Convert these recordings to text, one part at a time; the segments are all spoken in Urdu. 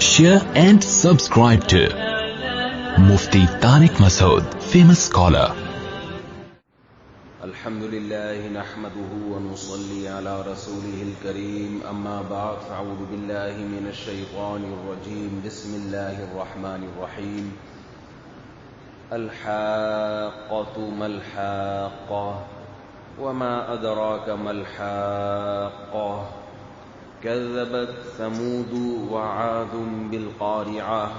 share and subscribe to Mufti Tariq Masood, famous scholar. الحمد لله نحمده ونصلي على رسوله الكريم أما بعد فأعوذ بالله من الشيطان الرجيم بسم الله الرحمن الرحيم الحاقة ما الحاقة وما أدراك ما الحاقة كذبت ثمود وعاد بالقارعة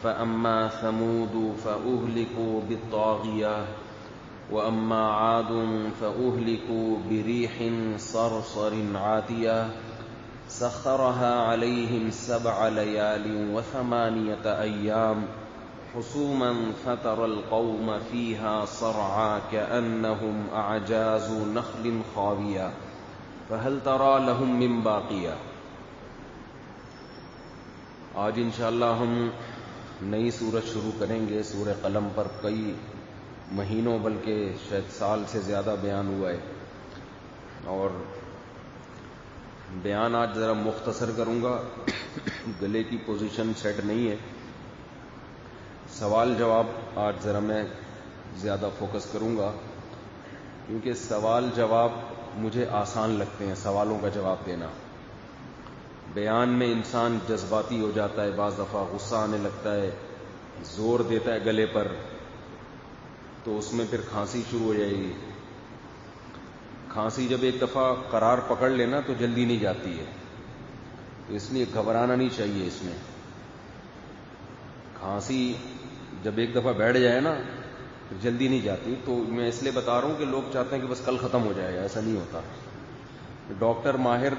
فأما ثمود فأهلكوا بالطاغية وأما عاد فأهلكوا بريح صرصر عاتية سخرها عليهم 7 ليال و8 أيام حسوما فترى القوم فيها صرعى كأنهم أعجاز نخل خاوية فهل ترى لهم من باقية. آج انشاءاللہ ہم نئی سورت شروع کریں گے. سورہ قلم پر کئی مہینوں بلکہ شاید سال سے زیادہ بیان ہوا ہے اور بیان آج ذرا مختصر کروں گا. گلے کی پوزیشن سیٹ نہیں ہے. سوال جواب آج ذرا میں زیادہ فوکس کروں گا کیونکہ سوال جواب مجھے آسان لگتے ہیں. سوالوں کا جواب دینا. بیان میں انسان جذباتی ہو جاتا ہے, بعض دفعہ غصہ آنے لگتا ہے, زور دیتا ہے گلے پر تو اس میں پھر کھانسی شروع ہو جائے گی. کھانسی جب ایک دفعہ قرار پکڑ لینا تو جلدی نہیں جاتی ہے, تو اس لیے گھبرانا نہیں چاہیے. اس میں کھانسی جب ایک دفعہ بیٹھ جائے نا تو جلدی نہیں جاتی. تو میں اس لیے بتا رہا ہوں کہ لوگ چاہتے ہیں کہ بس کل ختم ہو جائے گا. ایسا نہیں ہوتا. ڈاکٹر ماہر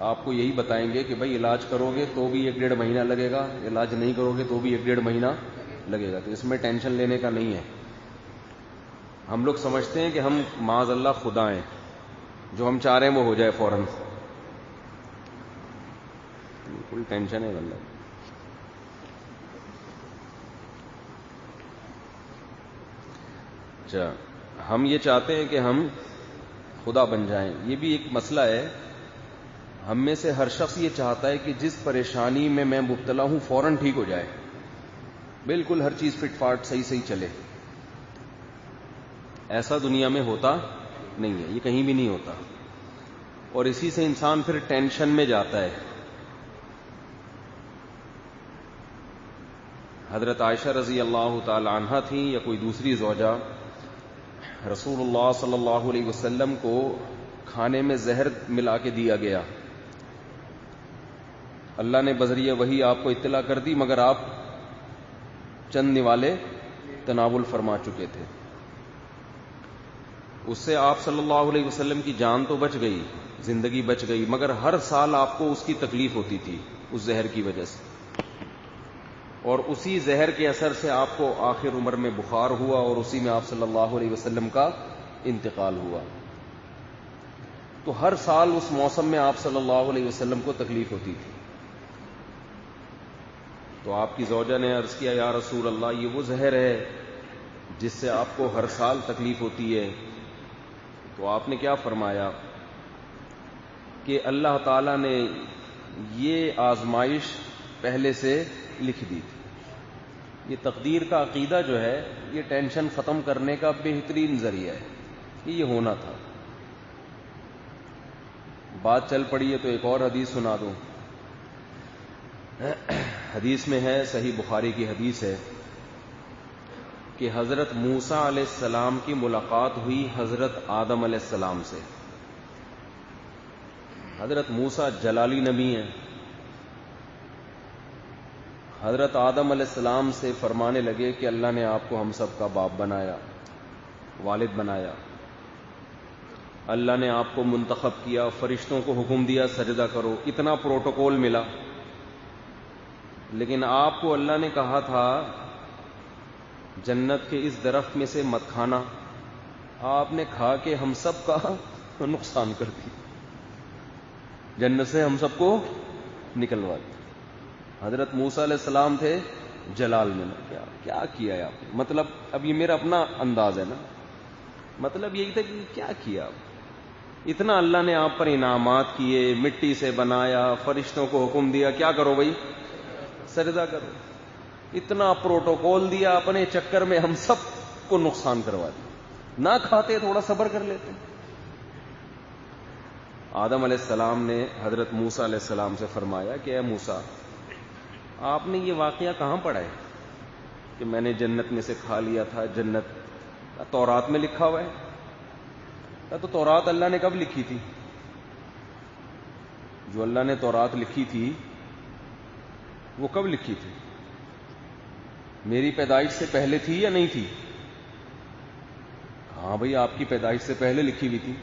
آپ کو یہی بتائیں گے کہ بھائی علاج کرو گے تو بھی 1-1.5 مہینہ لگے گا, علاج نہیں کرو گے تو بھی 1-1.5 مہینہ لگے گا. تو اس میں ٹینشن لینے کا نہیں ہے. ہم لوگ سمجھتے ہیں کہ ہم معاذ اللہ خدا ہیں, جو ہم چاہ رہے ہیں وہ ہو جائے فوراً. بالکل ٹینشن ہے اللہ. اچھا, ہم یہ چاہتے ہیں کہ ہم خدا بن جائیں. یہ بھی ایک مسئلہ ہے. ہم میں سے ہر شخص یہ چاہتا ہے کہ جس پریشانی میں مبتلا ہوں فوراً ٹھیک ہو جائے, بالکل ہر چیز فٹ فاٹ صحیح چلے. ایسا دنیا میں ہوتا نہیں ہے, یہ کہیں بھی نہیں ہوتا. اور اسی سے انسان پھر ٹینشن میں جاتا ہے. حضرت عائشہ رضی اللہ تعالی عنہا تھیں یا کوئی دوسری زوجہ, رسول اللہ صلی اللہ علیہ وسلم کو کھانے میں زہر ملا کے دیا گیا. اللہ نے بذریعہ وحی آپ کو اطلاع کر دی, مگر آپ چند نوالے تناول فرما چکے تھے. اس سے آپ صلی اللہ علیہ وسلم کی جان تو بچ گئی, زندگی بچ گئی, مگر ہر سال آپ کو اس کی تکلیف ہوتی تھی اس زہر کی وجہ سے. اور اسی زہر کے اثر سے آپ کو آخر عمر میں بخار ہوا اور اسی میں آپ صلی اللہ علیہ وسلم کا انتقال ہوا. تو ہر سال اس موسم میں آپ صلی اللہ علیہ وسلم کو تکلیف ہوتی تھی. تو آپ کی زوجہ نے عرض کیا, یا رسول اللہ, یہ وہ زہر ہے جس سے آپ کو ہر سال تکلیف ہوتی ہے. تو آپ نے کیا فرمایا کہ اللہ تعالی نے یہ آزمائش پہلے سے لکھ دی تھی. یہ تقدیر کا عقیدہ جو ہے یہ ٹینشن ختم کرنے کا بہترین ذریعہ ہے کہ یہ ہونا تھا. بات چل پڑی ہے تو ایک اور حدیث سنا دوں. حدیث میں ہے, صحیح بخاری کی حدیث ہے کہ حضرت موسیٰ علیہ السلام کی ملاقات ہوئی حضرت آدم علیہ السلام سے. حضرت موسیٰ جلالی نبی ہیں. حضرت آدم علیہ السلام سے فرمانے لگے کہ اللہ نے آپ کو ہم سب کا باپ بنایا, والد بنایا. اللہ نے آپ کو منتخب کیا, فرشتوں کو حکم دیا سجدہ کرو, اتنا پروٹوکول ملا. لیکن آپ کو اللہ نے کہا تھا جنت کے اس درخت میں سے مت کھانا. آپ نے کھا کے ہم سب کا نقصان کر دیا, جنت سے ہم سب کو نکلوا دیا. حضرت موسیٰ علیہ السلام تھے جلال میں. کیا کیا ہے آپ نے؟ مطلب اب یہ میرا اپنا انداز ہے نا, مطلب یہی تھا کہ کیا کیا آپ. اتنا اللہ نے آپ پر انعامات کیے، مٹی سے بنایا، فرشتوں کو حکم دیا کیا کرو بھائی، سجدہ کرو. اتنا پروٹوکول دیا، اپنے چکر میں ہم سب کو نقصان کروا دیا. نہ کھاتے تھوڑا صبر کر لیتے. آدم علیہ السلام نے حضرت موسیٰ علیہ السلام سے فرمایا کہ اے موسیٰ، آپ نے یہ واقعہ کہاں پڑھا ہے کہ میں نے جنت میں سے کھا لیا تھا؟ جنت تورات میں لکھا ہوا ہے. تو تورات اللہ نے کب لکھی تھی؟ جو اللہ نے تورات لکھی تھی وہ کب لکھی تھی؟ میری پیدائش سے پہلے تھی یا نہیں تھی؟ ہاں بھئی آپ کی پیدائش سے پہلے لکھی ہوئی تھی.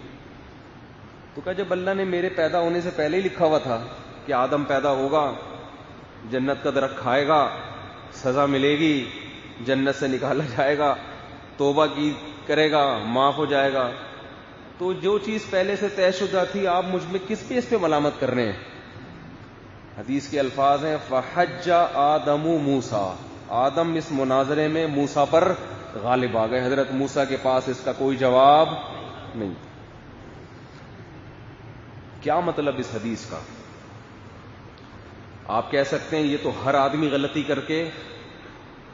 تو کہا جب اللہ نے میرے پیدا ہونے سے پہلے ہی لکھا ہوا تھا کہ آدم پیدا ہوگا، جنت کا درخت کھائے گا، سزا ملے گی، جنت سے نکالا جائے گا، توبہ کی کرے گا، معاف ہو جائے گا، تو جو چیز پہلے سے طے شدہ تھی آپ مجھ میں کس پہ اس پہ ملامت کر رہے ہیں؟ حدیث کے الفاظ ہیں فحج آدم موسیٰ، آدم اس مناظرے میں موسیٰ پر غالب آ گئے. حضرت موسیٰ کے پاس اس کا کوئی جواب نہیں. کیا مطلب اس حدیث کا؟ آپ کہہ سکتے ہیں یہ تو ہر آدمی غلطی کر کے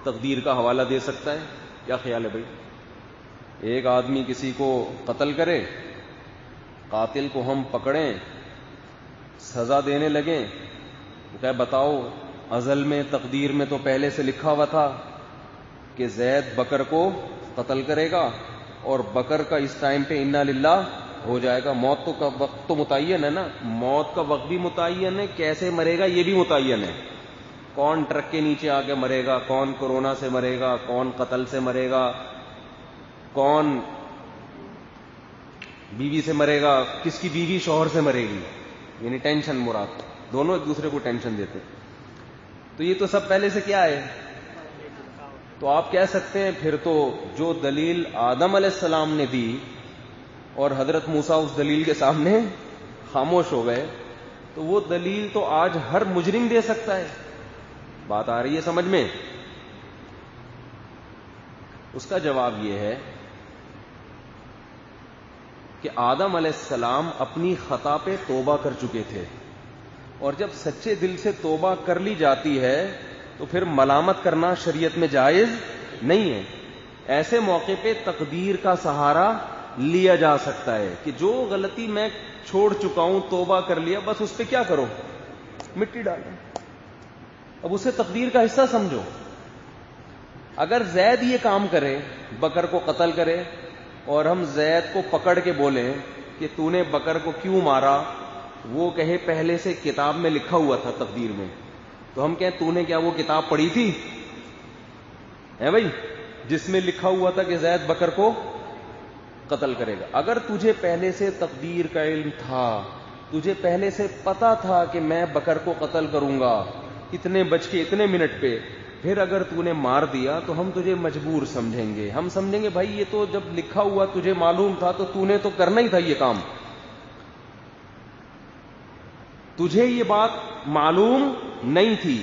تقدیر کا حوالہ دے سکتا ہے. کیا خیال ہے بھائی؟ ایک آدمی کسی کو قتل کرے، قاتل کو ہم پکڑیں، سزا دینے لگیں، کہ بتاؤ ازل میں تقدیر میں تو پہلے سے لکھا ہوا تھا کہ زید بکر کو قتل کرے گا اور بکر کا اس ٹائم پہ انا للہ ہو جائے گا. موت تو کا وقت تو متعین ہے نا، موت کا وقت بھی متعین ہے، کیسے مرے گا یہ بھی متعین ہے. کون ٹرک کے نیچے آ کے مرے گا، کون کورونا سے مرے گا، کون قتل سے مرے گا، کون بیوی سے مرے گا، کس کی بیوی شوہر سے مرے گی، یعنی ٹینشن مراد، دونوں ایک دوسرے کو ٹینشن دیتے. تو یہ تو سب پہلے سے کیا ہے. تو آپ کہہ سکتے ہیں پھر تو جو دلیل آدم علیہ السلام نے دی اور حضرت موسیٰ اس دلیل کے سامنے خاموش ہو گئے، تو وہ دلیل تو آج ہر مجرم دے سکتا ہے. بات آ رہی ہے سمجھ میں؟ اس کا جواب یہ ہے کہ آدم علیہ السلام اپنی خطا پہ توبہ کر چکے تھے، اور جب سچے دل سے توبہ کر لی جاتی ہے تو پھر ملامت کرنا شریعت میں جائز نہیں ہے. ایسے موقع پہ تقدیر کا سہارا لیا جا سکتا ہے کہ جو غلطی میں چھوڑ چکا ہوں، توبہ کر لیا، بس اس پہ کیا کرو، مٹی ڈالو، اب اسے تقدیر کا حصہ سمجھو. اگر زید یہ کام کرے، بکر کو قتل کرے، اور ہم زید کو پکڑ کے بولیں کہ تو نے بکر کو کیوں مارا، وہ کہے پہلے سے کتاب میں لکھا ہوا تھا تقدیر میں، تو ہم کہیں تو نے کیا وہ کتاب پڑھی تھی ہے بھائی جس میں لکھا ہوا تھا کہ زید بکر کو قتل کرے گا؟ اگر تجھے پہلے سے تقدیر کا علم تھا، تجھے پہلے سے پتا تھا کہ میں بکر کو قتل کروں گا اتنے بج کے اتنے منٹ پہ، پھر اگر تو نے مار دیا تو ہم تجھے مجبور سمجھیں گے. ہم سمجھیں گے بھائی یہ تو جب لکھا ہوا تجھے معلوم تھا تو تو نے تو کرنا ہی تھا یہ کام، تجھے یہ بات معلوم نہیں تھی،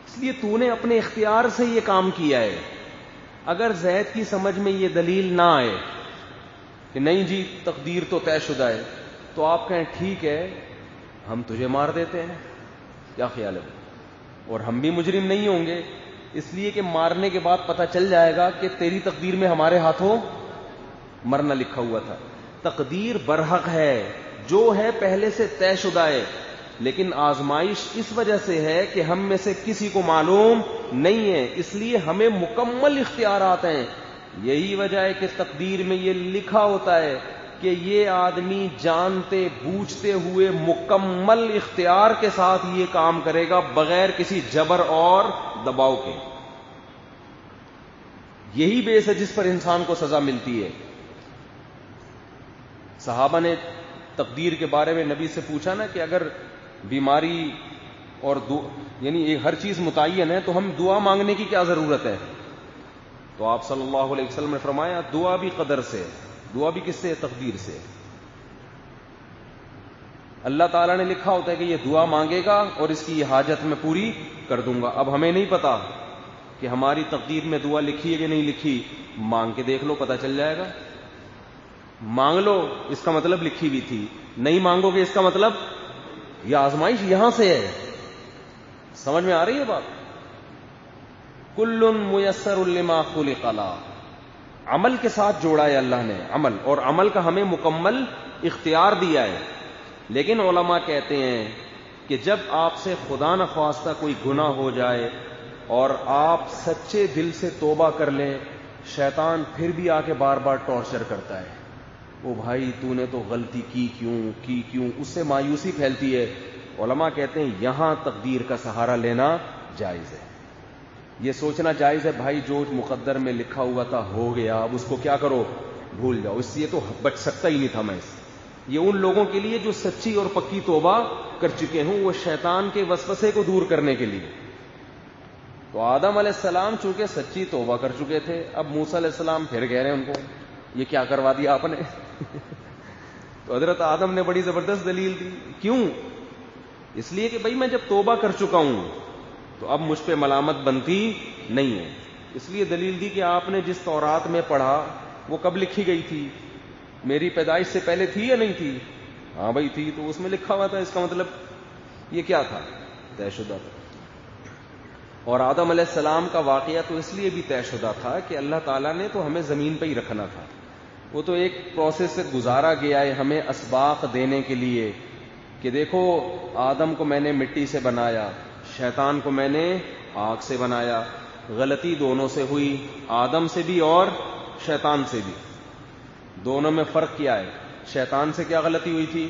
اس لیے تو نے اپنے اختیار سے یہ کام کیا ہے. اگر زید کی سمجھ میں یہ دلیل نہ آئے کہ نہیں جی تقدیر تو طے شدہ ہے، تو آپ کہیں ٹھیک ہے ہم تجھے مار دیتے ہیں. کیا خیال ہے؟ اور ہم بھی مجرم نہیں ہوں گے، اس لیے کہ مارنے کے بعد پتہ چل جائے گا کہ تیری تقدیر میں ہمارے ہاتھوں مرنا لکھا ہوا تھا. تقدیر برحق ہے، جو ہے پہلے سے طے شدہ ہے، لیکن آزمائش اس وجہ سے ہے کہ ہم میں سے کسی کو معلوم نہیں ہے، اس لیے ہمیں مکمل اختیارات ہیں. یہی وجہ ہے کہ تقدیر میں یہ لکھا ہوتا ہے کہ یہ آدمی جانتے بوجھتے ہوئے مکمل اختیار کے ساتھ یہ کام کرے گا، بغیر کسی جبر اور دباؤ کے. یہی بیس ہے جس پر انسان کو سزا ملتی ہے. صحابہ نے تقدیر کے بارے میں نبی سے پوچھا نا کہ اگر بیماری اور یعنی ہر چیز متعین ہے تو ہم دعا مانگنے کی کیا ضرورت ہے؟ تو آپ صلی اللہ علیہ وسلم نے فرمایا دعا بھی قدر سے، دعا بھی کس سے؟ تقدیر سے. اللہ تعالیٰ نے لکھا ہوتا ہے کہ یہ دعا مانگے گا اور اس کی یہ حاجت میں پوری کر دوں گا. اب ہمیں نہیں پتا کہ ہماری تقدیر میں دعا لکھی ہے کہ نہیں لکھی، مانگ کے دیکھ لو پتہ چل جائے گا. مانگ لو اس کا مطلب لکھی ہوئی تھی، نہیں مانگو گے اس کا مطلب یہ آزمائش یہاں سے ہے. سمجھ میں آ رہی ہے بات؟ کل میسر لما خلق له، عمل کے ساتھ جوڑا ہے اللہ نے عمل، اور عمل کا ہمیں مکمل اختیار دیا ہے. لیکن علماء کہتے ہیں کہ جب آپ سے خدا نخواستہ کوئی گناہ ہو جائے اور آپ سچے دل سے توبہ کر لیں، شیطان پھر بھی آ کے بار بار ٹارچر کرتا ہے. او بھائی تو نے تو غلطی کی کیوں، اس سے مایوسی پھیلتی ہے. علماء کہتے ہیں یہاں تقدیر کا سہارا لینا جائز ہے. یہ سوچنا جائز ہے بھائی جو مقدر میں لکھا ہوا تھا ہو گیا، اب اس کو کیا کرو، بھول جاؤ، اس سے یہ تو بچ سکتا ہی نہیں تھا میں اس. یہ ان لوگوں کے لیے جو سچی اور پکی توبہ کر چکے ہوں، وہ شیطان کے وسوسے کو دور کرنے کے لیے. تو آدم علیہ السلام چونکہ سچی توبہ کر چکے تھے، اب موسیٰ علیہ السلام پھر کہہ رہے ہیں ان کو یہ کیا کروا دیا آپ نے. تو حضرت آدم نے بڑی زبردست دلیل دی. کیوں؟ اس لیے کہ بھائی میں جب توبہ کر چکا ہوں تو اب مجھ پہ ملامت بنتی نہیں ہے. اس لیے دلیل دی کہ آپ نے جس تورات میں پڑھا وہ کب لکھی گئی تھی؟ میری پیدائش سے پہلے تھی یا نہیں تھی؟ ہاں بھائی تھی، تو اس میں لکھا ہوا تھا، اس کا مطلب یہ کیا تھا؟ طے شدہ تھا. اور آدم علیہ السلام کا واقعہ تو اس لیے بھی طے شدہ تھا کہ اللہ تعالیٰ نے تو ہمیں زمین پہ ہی رکھنا تھا. وہ تو ایک پروسیس سے گزارا گیا ہے ہمیں اسباق دینے کے لیے کہ دیکھو آدم کو میں نے مٹی سے بنایا، شیطان کو میں نے آگ سے بنایا. غلطی دونوں سے ہوئی، آدم سے بھی اور شیطان سے بھی. دونوں میں فرق کیا ہے؟ شیطان سے کیا غلطی ہوئی تھی؟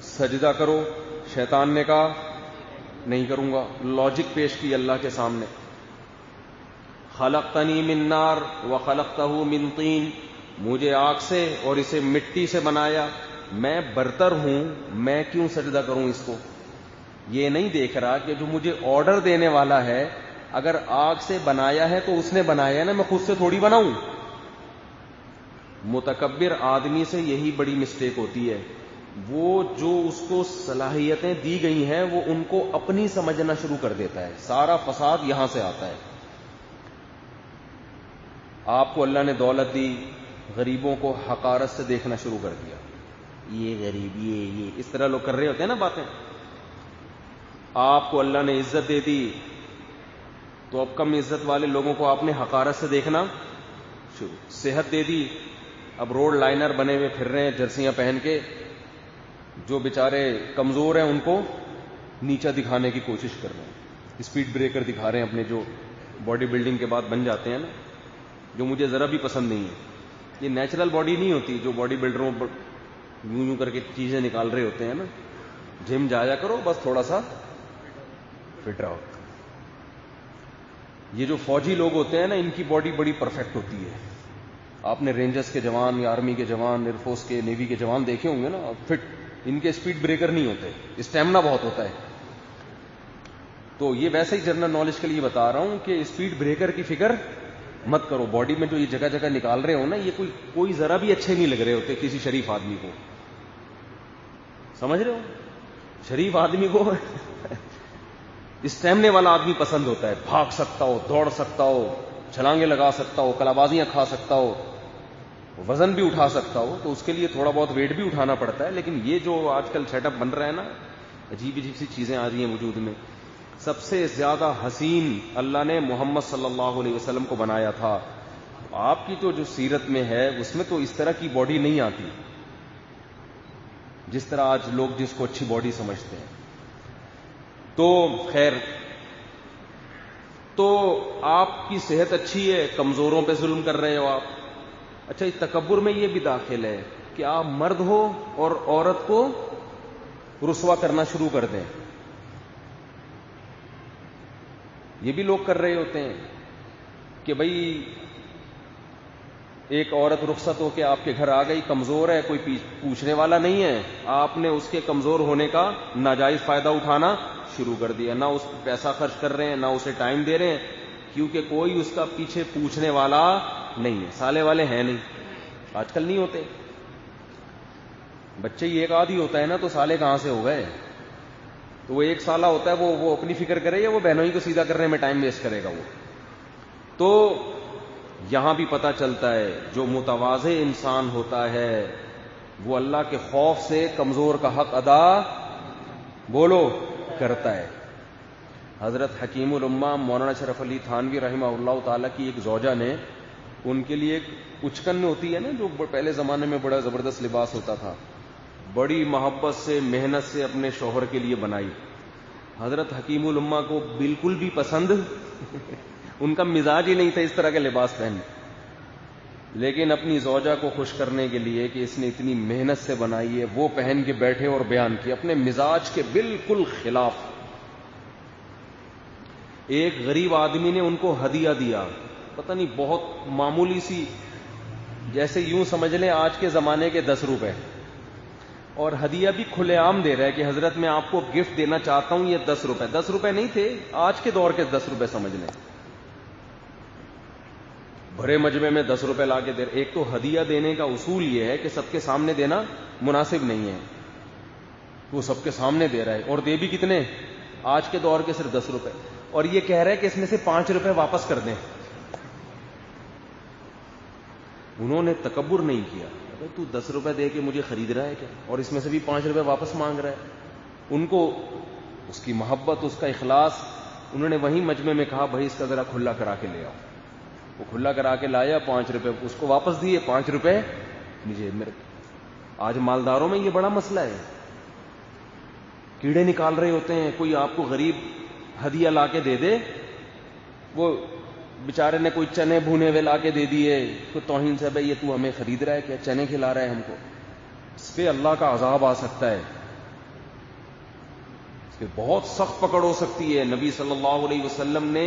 سجدہ کرو، شیطان نے کہا نہیں کروں گا. لاجک پیش کی اللہ کے سامنے. خلقتنی من نار وخلقتہ من طین، مجھے آگ سے اور اسے مٹی سے بنایا، میں برتر ہوں، میں کیوں سجدہ کروں اس کو؟ یہ نہیں دیکھ رہا کہ جو مجھے آرڈر دینے والا ہے اگر آگ سے بنایا ہے تو اس نے بنایا ہے نا، میں خود سے تھوڑی بناؤں. متکبر آدمی سے یہی بڑی مسٹیک ہوتی ہے، وہ جو اس کو صلاحیتیں دی گئی ہیں وہ ان کو اپنی سمجھنا شروع کر دیتا ہے. سارا فساد یہاں سے آتا ہے. آپ کو اللہ نے دولت دی، غریبوں کو حقارت سے دیکھنا شروع کر دیا. یہ غریب، یہ اس طرح لوگ کر رہے ہوتے ہیں نا باتیں. آپ کو اللہ نے عزت دے دی تو اب کم عزت والے لوگوں کو آپ نے حقارت سے دیکھنا شروع. صحت دے دی، اب روڈ لائنر بنے ہوئے پھر رہے ہیں جرسیاں پہن کے. جو بیچارے کمزور ہیں ان کو نیچا دکھانے کی کوشش کر رہے ہیں، اسپیڈ بریکر دکھا رہے ہیں اپنے، جو باڈی بلڈنگ کے بعد بن جاتے ہیں نا، جو مجھے ذرا بھی پسند نہیں ہے. یہ نیچرل باڈی نہیں ہوتی جو باڈی بلڈروں یوں کر کے چیزیں نکال رہے ہوتے ہیں نا. جم جایا کرو، بس تھوڑا سا فٹ رہو. یہ جو فوجی لوگ ہوتے ہیں نا ان کی باڈی بڑی پرفیکٹ ہوتی ہے. آپ نے رینجرز کے جوان یا آرمی کے جوان، ایئر فورس کے، نیوی کے جوان دیکھے ہوں گے نا، فٹ. ان کے اسپیڈ بریکر نہیں ہوتے، اسٹیمنا بہت ہوتا ہے. تو یہ ویسے ہی جنرل نالج کے لیے بتا رہا ہوں کہ اسپیڈ بریکر کی فکر مت کرو. باڈی میں جو یہ جگہ جگہ نکال رہے ہو نا، یہ کوئی ذرا بھی اچھے نہیں لگ رہے ہوتے کسی شریف آدمی کو. سمجھ رہے ہو؟ شریف آدمی کو اسٹیمنے والا آدمی پسند ہوتا ہے، بھاگ سکتا ہو، دوڑ سکتا ہو، چھلانگیں لگا سکتا ہو، کلابازیاں کھا سکتا ہو، وزن بھی اٹھا سکتا ہو. تو اس کے لیے تھوڑا بہت ویٹ بھی اٹھانا پڑتا ہے. لیکن یہ جو آج کل سیٹ اپ بن رہا ہے نا، عجیب عجیب سی چیزیں آ رہی ہیں وجود میں. سب سے زیادہ حسین اللہ نے محمد صلی اللہ علیہ وسلم کو بنایا تھا. آپ کی تو جو سیرت میں ہے اس میں تو اس طرح کی باڈی نہیں آتی جس طرح آج لوگ جس کو اچھی باڈی سمجھتے ہیں. تو خیر، تو آپ کی صحت اچھی ہے، کمزوروں پہ ظلم کر رہے ہو آپ. اچھا، اس تکبر میں یہ بھی داخل ہے کہ آپ مرد ہو اور عورت کو رسوا کرنا شروع کر دیں. یہ بھی لوگ کر رہے ہوتے ہیں کہ بھئی ایک عورت رخصت ہو کے آپ کے گھر آ گئی، کمزور ہے، کوئی پوچھنے والا نہیں ہے، آپ نے اس کے کمزور ہونے کا ناجائز فائدہ اٹھانا شروع کر دیا. نہ اس پہ پیسہ خرچ کر رہے ہیں، نہ اسے ٹائم دے رہے ہیں، کیونکہ کوئی اس کا پیچھے پوچھنے والا نہیں ہے. سالے والے ہیں نہیں، آج کل نہیں ہوتے. بچے ہی ایک آدھی ہوتا ہے نا تو سالے کہاں سے ہو گئے. تو وہ ایک سالہ ہوتا ہے، وہ اپنی فکر کرے یا وہ بہنوں ہی کو سیدھا کرنے میں ٹائم ویسٹ کرے گا وہ. تو یہاں بھی پتہ چلتا ہے جو متواضع انسان ہوتا ہے وہ اللہ کے خوف سے کمزور کا حق ادا بولو کرتا ہے. حضرت حکیم الامہ مولانا اشرف علی تھانوی رحمہ اللہ تعالیٰ کی ایک زوجہ نے ان کے لیے ایک اچکن ہوتی ہے نا جو پہلے زمانے میں بڑا زبردست لباس ہوتا تھا, بڑی محبت سے محنت سے اپنے شوہر کے لیے بنائی. حضرت حکیم الامہ کو بالکل بھی پسند ان کا مزاج ہی نہیں تھا اس طرح کے لباس پہننے, لیکن اپنی زوجہ کو خوش کرنے کے لیے کہ اس نے اتنی محنت سے بنائی ہے وہ پہن کے بیٹھے اور بیان کیا اپنے مزاج کے بالکل خلاف. ایک غریب آدمی نے ان کو ہدیہ دیا, پتہ نہیں بہت معمولی سی, جیسے یوں سمجھ لیں آج کے زمانے کے 10 روپے, اور ہدیہ بھی کھلے عام دے رہا ہے کہ حضرت میں آپ کو گفٹ دینا چاہتا ہوں, یہ 10 روپے. 10 روپے نہیں تھے, آج کے دور کے 10 روپے سمجھ لیں. بھرے مجمع میں 10 روپے لا کے دے رہے. ایک تو ہدیہ دینے کا اصول یہ ہے کہ سب کے سامنے دینا مناسب نہیں ہے, وہ سب کے سامنے دے رہا ہے اور دے بھی کتنے, آج کے دور کے صرف 10 روپے, اور یہ کہہ رہا ہے کہ اس میں سے 5 روپے واپس کر دیں. انہوں نے تکبر نہیں کیا, تو 10 روپے دے کے مجھے خرید رہا ہے کیا, اور اس میں سے بھی 5 روپے واپس مانگ رہا ہے. ان کو اس کی محبت, اس کا اخلاص, انہوں نے وہیں مجمع میں کہا بھائی اس کا ذرا کھلا کرا کے لے آؤ. وہ کھلا کرا کے لایا, 5 روپے اس کو واپس دیے, 5 روپے مجھے. میرے آج مالداروں میں یہ بڑا مسئلہ ہے, کیڑے نکال رہے ہوتے ہیں. کوئی آپ کو غریب ہدیہ لا کے دے دے, وہ بیچارے نے کوئی چنے بھونے ہوئے لا کے دے دیے, کوئی توہین سے بھائی یہ تو ہمیں خرید رہا ہے کیا, چنے کھلا رہا ہے ہم کو. اس پہ اللہ کا عذاب آ سکتا ہے, اس پہ بہت سخت پکڑ ہو سکتی ہے. نبی صلی اللہ علیہ وسلم نے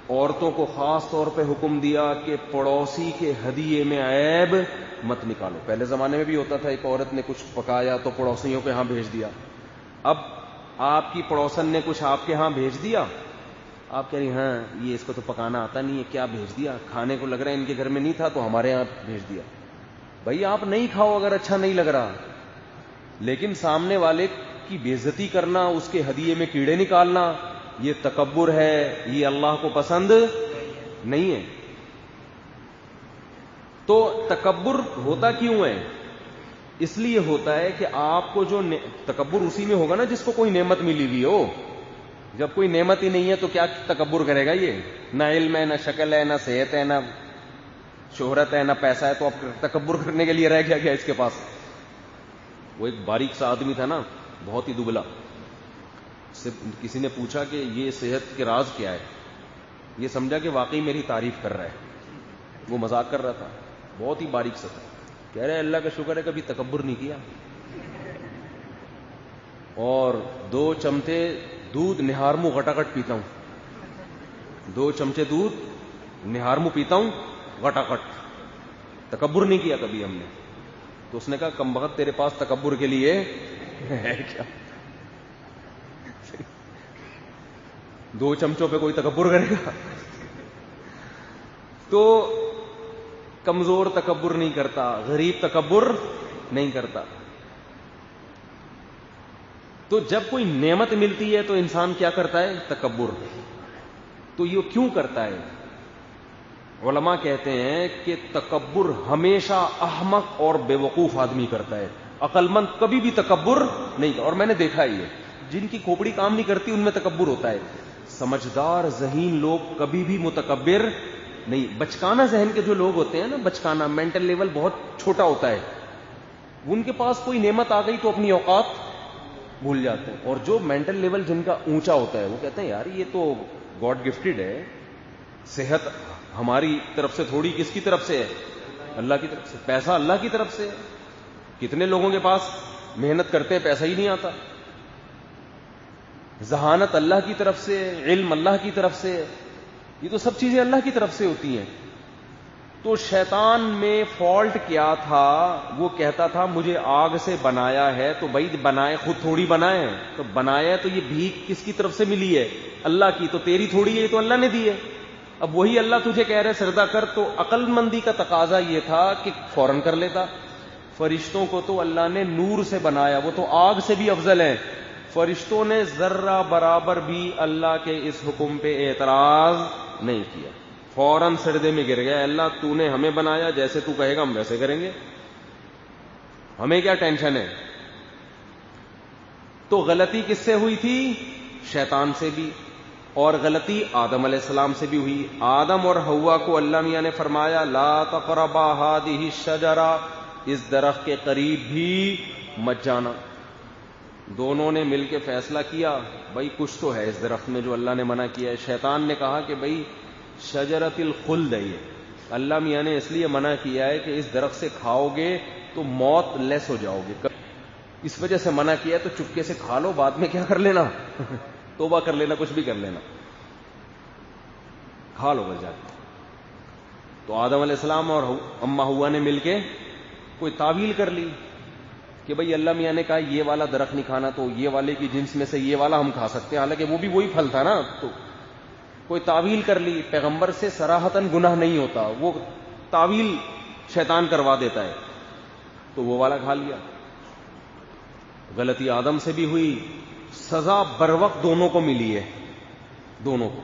عورتوں کو خاص طور پہ حکم دیا کہ پڑوسی کے ہدیے میں عیب مت نکالو. پہلے زمانے میں بھی ہوتا تھا, ایک عورت نے کچھ پکایا تو پڑوسیوں کے ہاں بھیج دیا. اب آپ کی پڑوسن نے کچھ آپ کے ہاں بھیج دیا, آپ کہہ رہی ہاں یہ اس کو تو پکانا آتا نہیں ہے, کیا بھیج دیا, کھانے کو لگ رہا ہے ان کے گھر میں نہیں تھا تو ہمارے یہاں بھیج دیا. بھائی آپ نہیں کھاؤ اگر اچھا نہیں لگ رہا, لیکن سامنے والے کی بے عزتی کرنا, اس کے ہدیے میں کیڑے نکالنا, یہ تکبر ہے, یہ اللہ کو پسند نہیں ہے. تو تکبر ہوتا کیوں ہے؟ اس لیے ہوتا ہے کہ آپ کو جو تکبر اسی میں ہوگا نا جس کو کوئی نعمت ملی ہوئی ہو. جب کوئی نعمت ہی نہیں ہے تو کیا تکبر کرے گا؟ یہ نہ علم ہے, نہ شکل ہے, نہ صحت ہے, نہ شہرت ہے, نہ پیسہ ہے, تو اب تکبر کرنے کے لیے رہ گیا اس کے پاس. وہ ایک باریک سا آدمی تھا نا, بہت ہی دبلا, سے کسی نے پوچھا کہ یہ صحت کے راز کیا ہے, یہ سمجھا کہ واقعی میری تعریف کر رہا ہے, وہ مذاق کر رہا تھا, بہت ہی باریک سا تھا. کہہ رہے اللہ کا شکر ہے کبھی تکبر نہیں کیا, اور 2 چمچے دودھ نہارمو غٹاغٹ پیتا ہوں, 2 چمچے دودھ نہارمو پیتا ہوں غٹاغٹ, تکبر نہیں کیا کبھی ہم نے. تو اس نے کہا کم بخت تیرے پاس تکبر کے لیے ہے کیا, 2 چمچوں پہ کوئی تکبر کرے گا؟ تو کمزور تکبر نہیں کرتا, غریب تکبر نہیں کرتا. تو جب کوئی نعمت ملتی ہے تو انسان کیا کرتا ہے؟ تکبر. تو یہ کیوں کرتا ہے؟ علماء کہتے ہیں کہ تکبر ہمیشہ احمق اور بے وقوف آدمی کرتا ہے, عقل مند کبھی بھی تکبر نہیں کرتا. اور میں نے دیکھا ہی ہے, جن کی کھوپڑی کام نہیں کرتی ان میں تکبر ہوتا ہے. سمجھدار ذہین لوگ کبھی بھی متکبر نہیں. بچکانہ ذہن کے جو لوگ ہوتے ہیں نا, بچکانہ مینٹل لیول بہت چھوٹا ہوتا ہے, ان کے پاس کوئی نعمت آ گئی تو اپنی اوقات بھول جاتے ہیں. اور جو مینٹل لیول جن کا اونچا ہوتا ہے وہ کہتے ہیں یار یہ تو گاڈ گفٹڈ ہے, صحت ہماری طرف سے تھوڑی, کس کی طرف سے ہے؟ اللہ کی طرف سے. پیسہ اللہ کی طرف سے. کتنے لوگوں کے پاس محنت کرتے ہیں پیسہ ہی نہیں آتا. ذہانت اللہ کی طرف سے, علم اللہ کی طرف سے, یہ تو سب چیزیں اللہ کی طرف سے ہوتی ہیں. تو شیطان میں فالٹ کیا تھا؟ وہ کہتا تھا مجھے آگ سے بنایا ہے, تو بھائی بنائے خود تھوڑی بنائے, تو بنایا تو یہ بھیک کس کی طرف سے ملی ہے؟ اللہ کی. تو تیری تھوڑی ہے, یہ تو اللہ نے دی ہے. اب وہی اللہ تجھے کہہ رہے سجدہ کر, تو عقل مندی کا تقاضا یہ تھا کہ فوراً کر لیتا. فرشتوں کو تو اللہ نے نور سے بنایا, وہ تو آگ سے بھی افضل ہیں. فرشتوں نے ذرہ برابر بھی اللہ کے اس حکم پہ اعتراض نہیں کیا. فوراً سجدے میں گر گیا, اللہ تو نے ہمیں بنایا, جیسے تو کہے گا ہم ویسے کریں گے, ہمیں کیا ٹینشن ہے. تو غلطی کس سے ہوئی تھی؟ شیطان سے بھی, اور غلطی آدم علیہ السلام سے بھی ہوئی. آدم اور حوا کو اللہ میاں نے فرمایا لا تقربا هذه الشجرہ, اس درخت کے قریب بھی مت جانا. دونوں نے مل کے فیصلہ کیا بھائی کچھ تو ہے اس درخت میں جو اللہ نے منع کیا ہے. شیطان نے کہا کہ بھائی شجرۃ الخلد ہے, یہ اللہ میاں نے اس لیے منع کیا ہے کہ اس درخت سے کھاؤ گے تو موت لیس ہو جاؤ گے, اس وجہ سے منع کیا ہے, تو چپکے سے کھا لو, بعد میں کیا کر لینا توبہ کر لینا, کچھ بھی کر لینا, کھا لو بس جا کے. تو آدم علیہ السلام اور اما ہوا نے مل کے کوئی تعویل کر لی کہ بھئی اللہ میاں نے کہا یہ والا درخت نہیں کھانا, تو یہ والے کی جنس میں سے یہ والا ہم کھا سکتے ہیں, حالانکہ وہ بھی وہی پھل تھا نا. تو کوئی تعویل کر لی. پیغمبر سے صراحتاً گناہ نہیں ہوتا, وہ تعویل شیطان کروا دیتا ہے, تو وہ والا کھا لیا. غلطی آدم سے بھی ہوئی, سزا بر وقت دونوں کو ملی ہے, دونوں کو.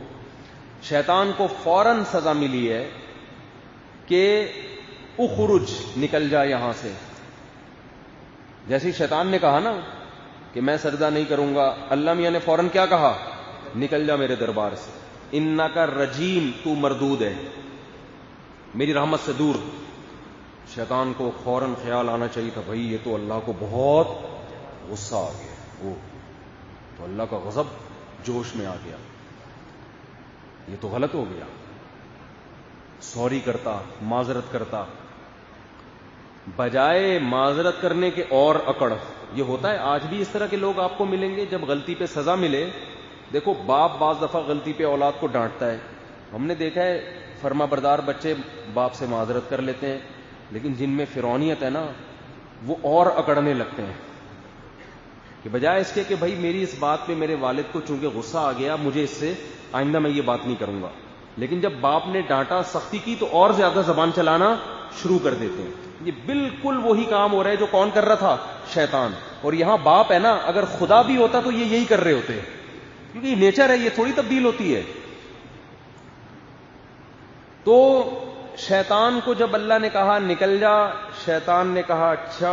شیطان کو فوراً سزا ملی ہے کہ اخرج, نکل جا یہاں سے. جیسے شیطان نے کہا نا کہ میں سجدہ نہیں کروں گا, اللہ میاں نے فوراً کیا کہا؟ نکل جا میرے دربار سے, انکا رجیم, تو مردود ہے, میری رحمت سے دور. شیطان کو فوراً خیال آنا چاہیے تھا بھائی یہ تو اللہ کو بہت غصہ آ گیا, وہ تو اللہ کا غضب جوش میں آ گیا, یہ تو غلط ہو گیا. سوری کرتا, معذرت کرتا, بجائے معذرت کرنے کے اور اکڑ. یہ ہوتا ہے آج بھی, اس طرح کے لوگ آپ کو ملیں گے. جب غلطی پہ سزا ملے, دیکھو باپ بعض دفعہ غلطی پہ اولاد کو ڈانٹتا ہے, ہم نے دیکھا ہے فرما بردار بچے باپ سے معذرت کر لیتے ہیں, لیکن جن میں فرعونیت ہے نا وہ اور اکڑنے لگتے ہیں کہ بجائے اس کے کہ بھائی میری اس بات پہ میرے والد کو چونکہ غصہ آ گیا, مجھے اس سے آئندہ میں یہ بات نہیں کروں گا, لیکن جب باپ نے ڈانٹا, سختی کی, تو اور زیادہ زبان چلانا شروع کر دیتے ہیں. یہ بالکل وہی کام ہو رہا ہے جو کون کر رہا تھا؟ شیطان. اور یہاں باپ ہے نا, اگر خدا بھی ہوتا تو یہ یہی کر رہے ہوتے, کیونکہ یہ نیچر ہے, یہ تھوڑی تبدیل ہوتی ہے. تو شیطان کو جب اللہ نے کہا نکل جا, شیطان نے کہا اچھا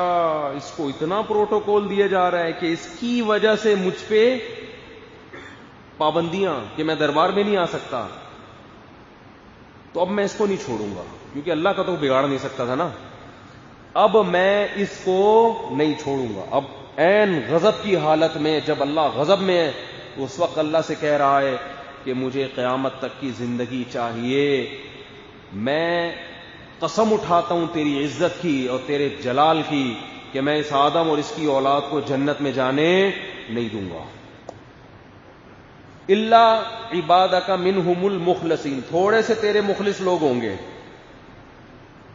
اس کو اتنا پروٹوکول دیا جا رہا ہے کہ اس کی وجہ سے مجھ پہ پابندیاں کہ میں دربار میں نہیں آ سکتا, تو اب میں اس کو نہیں چھوڑوں گا, کیونکہ اللہ کا تو بگاڑ نہیں سکتا تھا نا. اب میں اس کو نہیں چھوڑوں گا. اب عین غضب کی حالت میں, جب اللہ غضب میں ہے, اس وقت اللہ سے کہہ رہا ہے کہ مجھے قیامت تک کی زندگی چاہیے, میں قسم اٹھاتا ہوں تیری عزت کی اور تیرے جلال کی کہ میں اس آدم اور اس کی اولاد کو جنت میں جانے نہیں دوں گا. الا عبادک منہم المخلصین, تھوڑے سے تیرے مخلص لوگ ہوں گے,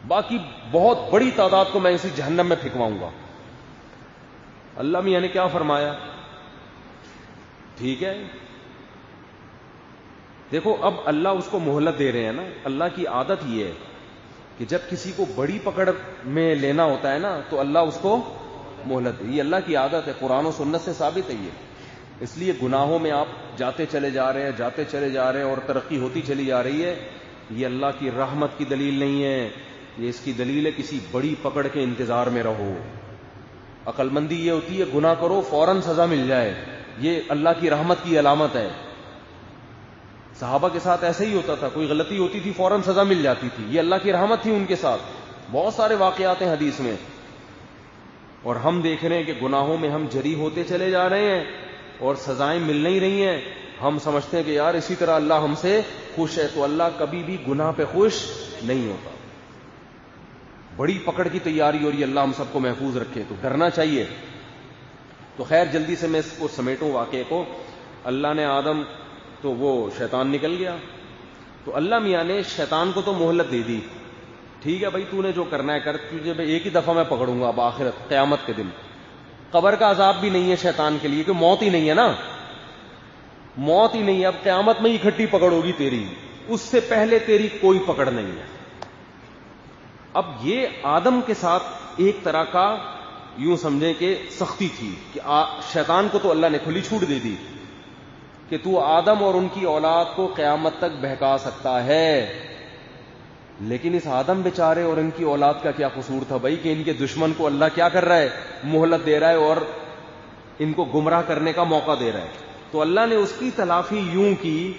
باقی بہت بڑی تعداد کو میں اسی جہنم میں پھینکواؤں گا. اللہ میاں نے کیا فرمایا؟ ٹھیک ہے, دیکھو اب اللہ اس کو مہلت دے رہے ہیں نا. اللہ کی عادت یہ ہے کہ جب کسی کو بڑی پکڑ میں لینا ہوتا ہے نا تو اللہ اس کو مہلت دے, یہ اللہ کی عادت ہے, قرآن و سنت سے ثابت ہے یہ. اس لیے گناہوں میں آپ جاتے چلے جا رہے ہیں, جاتے چلے جا رہے ہیں, اور ترقی ہوتی چلی جا رہی ہے, یہ اللہ کی رحمت کی دلیل نہیں ہے, یہ اس کی دلیل ہے کسی بڑی پکڑ کے انتظار میں رہو. عقل مندی یہ ہوتی ہے گناہ کرو فوراً سزا مل جائے, یہ اللہ کی رحمت کی علامت ہے. صحابہ کے ساتھ ایسے ہی ہوتا تھا, کوئی غلطی ہوتی تھی فوراً سزا مل جاتی تھی, یہ اللہ کی رحمت تھی ان کے ساتھ. بہت سارے واقعات ہیں حدیث میں, اور ہم دیکھ رہے ہیں کہ گناہوں میں ہم جری ہوتے چلے جا رہے ہیں اور سزائیں مل نہیں رہی ہیں. ہم سمجھتے ہیں کہ یار اسی طرح اللہ ہم سے خوش ہے, تو اللہ کبھی بھی گناہ پہ خوش نہیں ہوتا. بڑی پکڑ کی تیاری ہو رہی ہے, اللہ ہم سب کو محفوظ رکھے, تو ڈرنا چاہیے. تو خیر جلدی سے میں اس کو سمیٹوں واقعے کو. اللہ نے آدم, تو وہ شیطان نکل گیا, تو اللہ میاں نے شیطان کو تو مہلت دے دی, ٹھیک ہے بھائی تو نے جو کرنا ہے کر, تجھے میں ایک ہی دفعہ میں پکڑوں گا اب آخرت قیامت کے دن. قبر کا عذاب بھی نہیں ہے شیطان کے لیے, کہ موت ہی نہیں ہے نا, موت ہی نہیں ہے, اب قیامت میں اکٹھی پکڑ ہوگی تیری, اس سے پہلے تیری کوئی پکڑ نہیں ہے. اب یہ آدم کے ساتھ ایک طرح کا یوں سمجھیں کہ سختی تھی کہ شیطان کو تو اللہ نے کھلی چھوٹ دے دی کہ تو آدم اور ان کی اولاد کو قیامت تک بہکا سکتا ہے, لیکن اس آدم بیچارے اور ان کی اولاد کا کیا قصور تھا بھائی کہ ان کے دشمن کو اللہ کیا کر رہا ہے؟ مہلت دے رہا ہے اور ان کو گمراہ کرنے کا موقع دے رہا ہے. تو اللہ نے اس کی تلافی یوں کی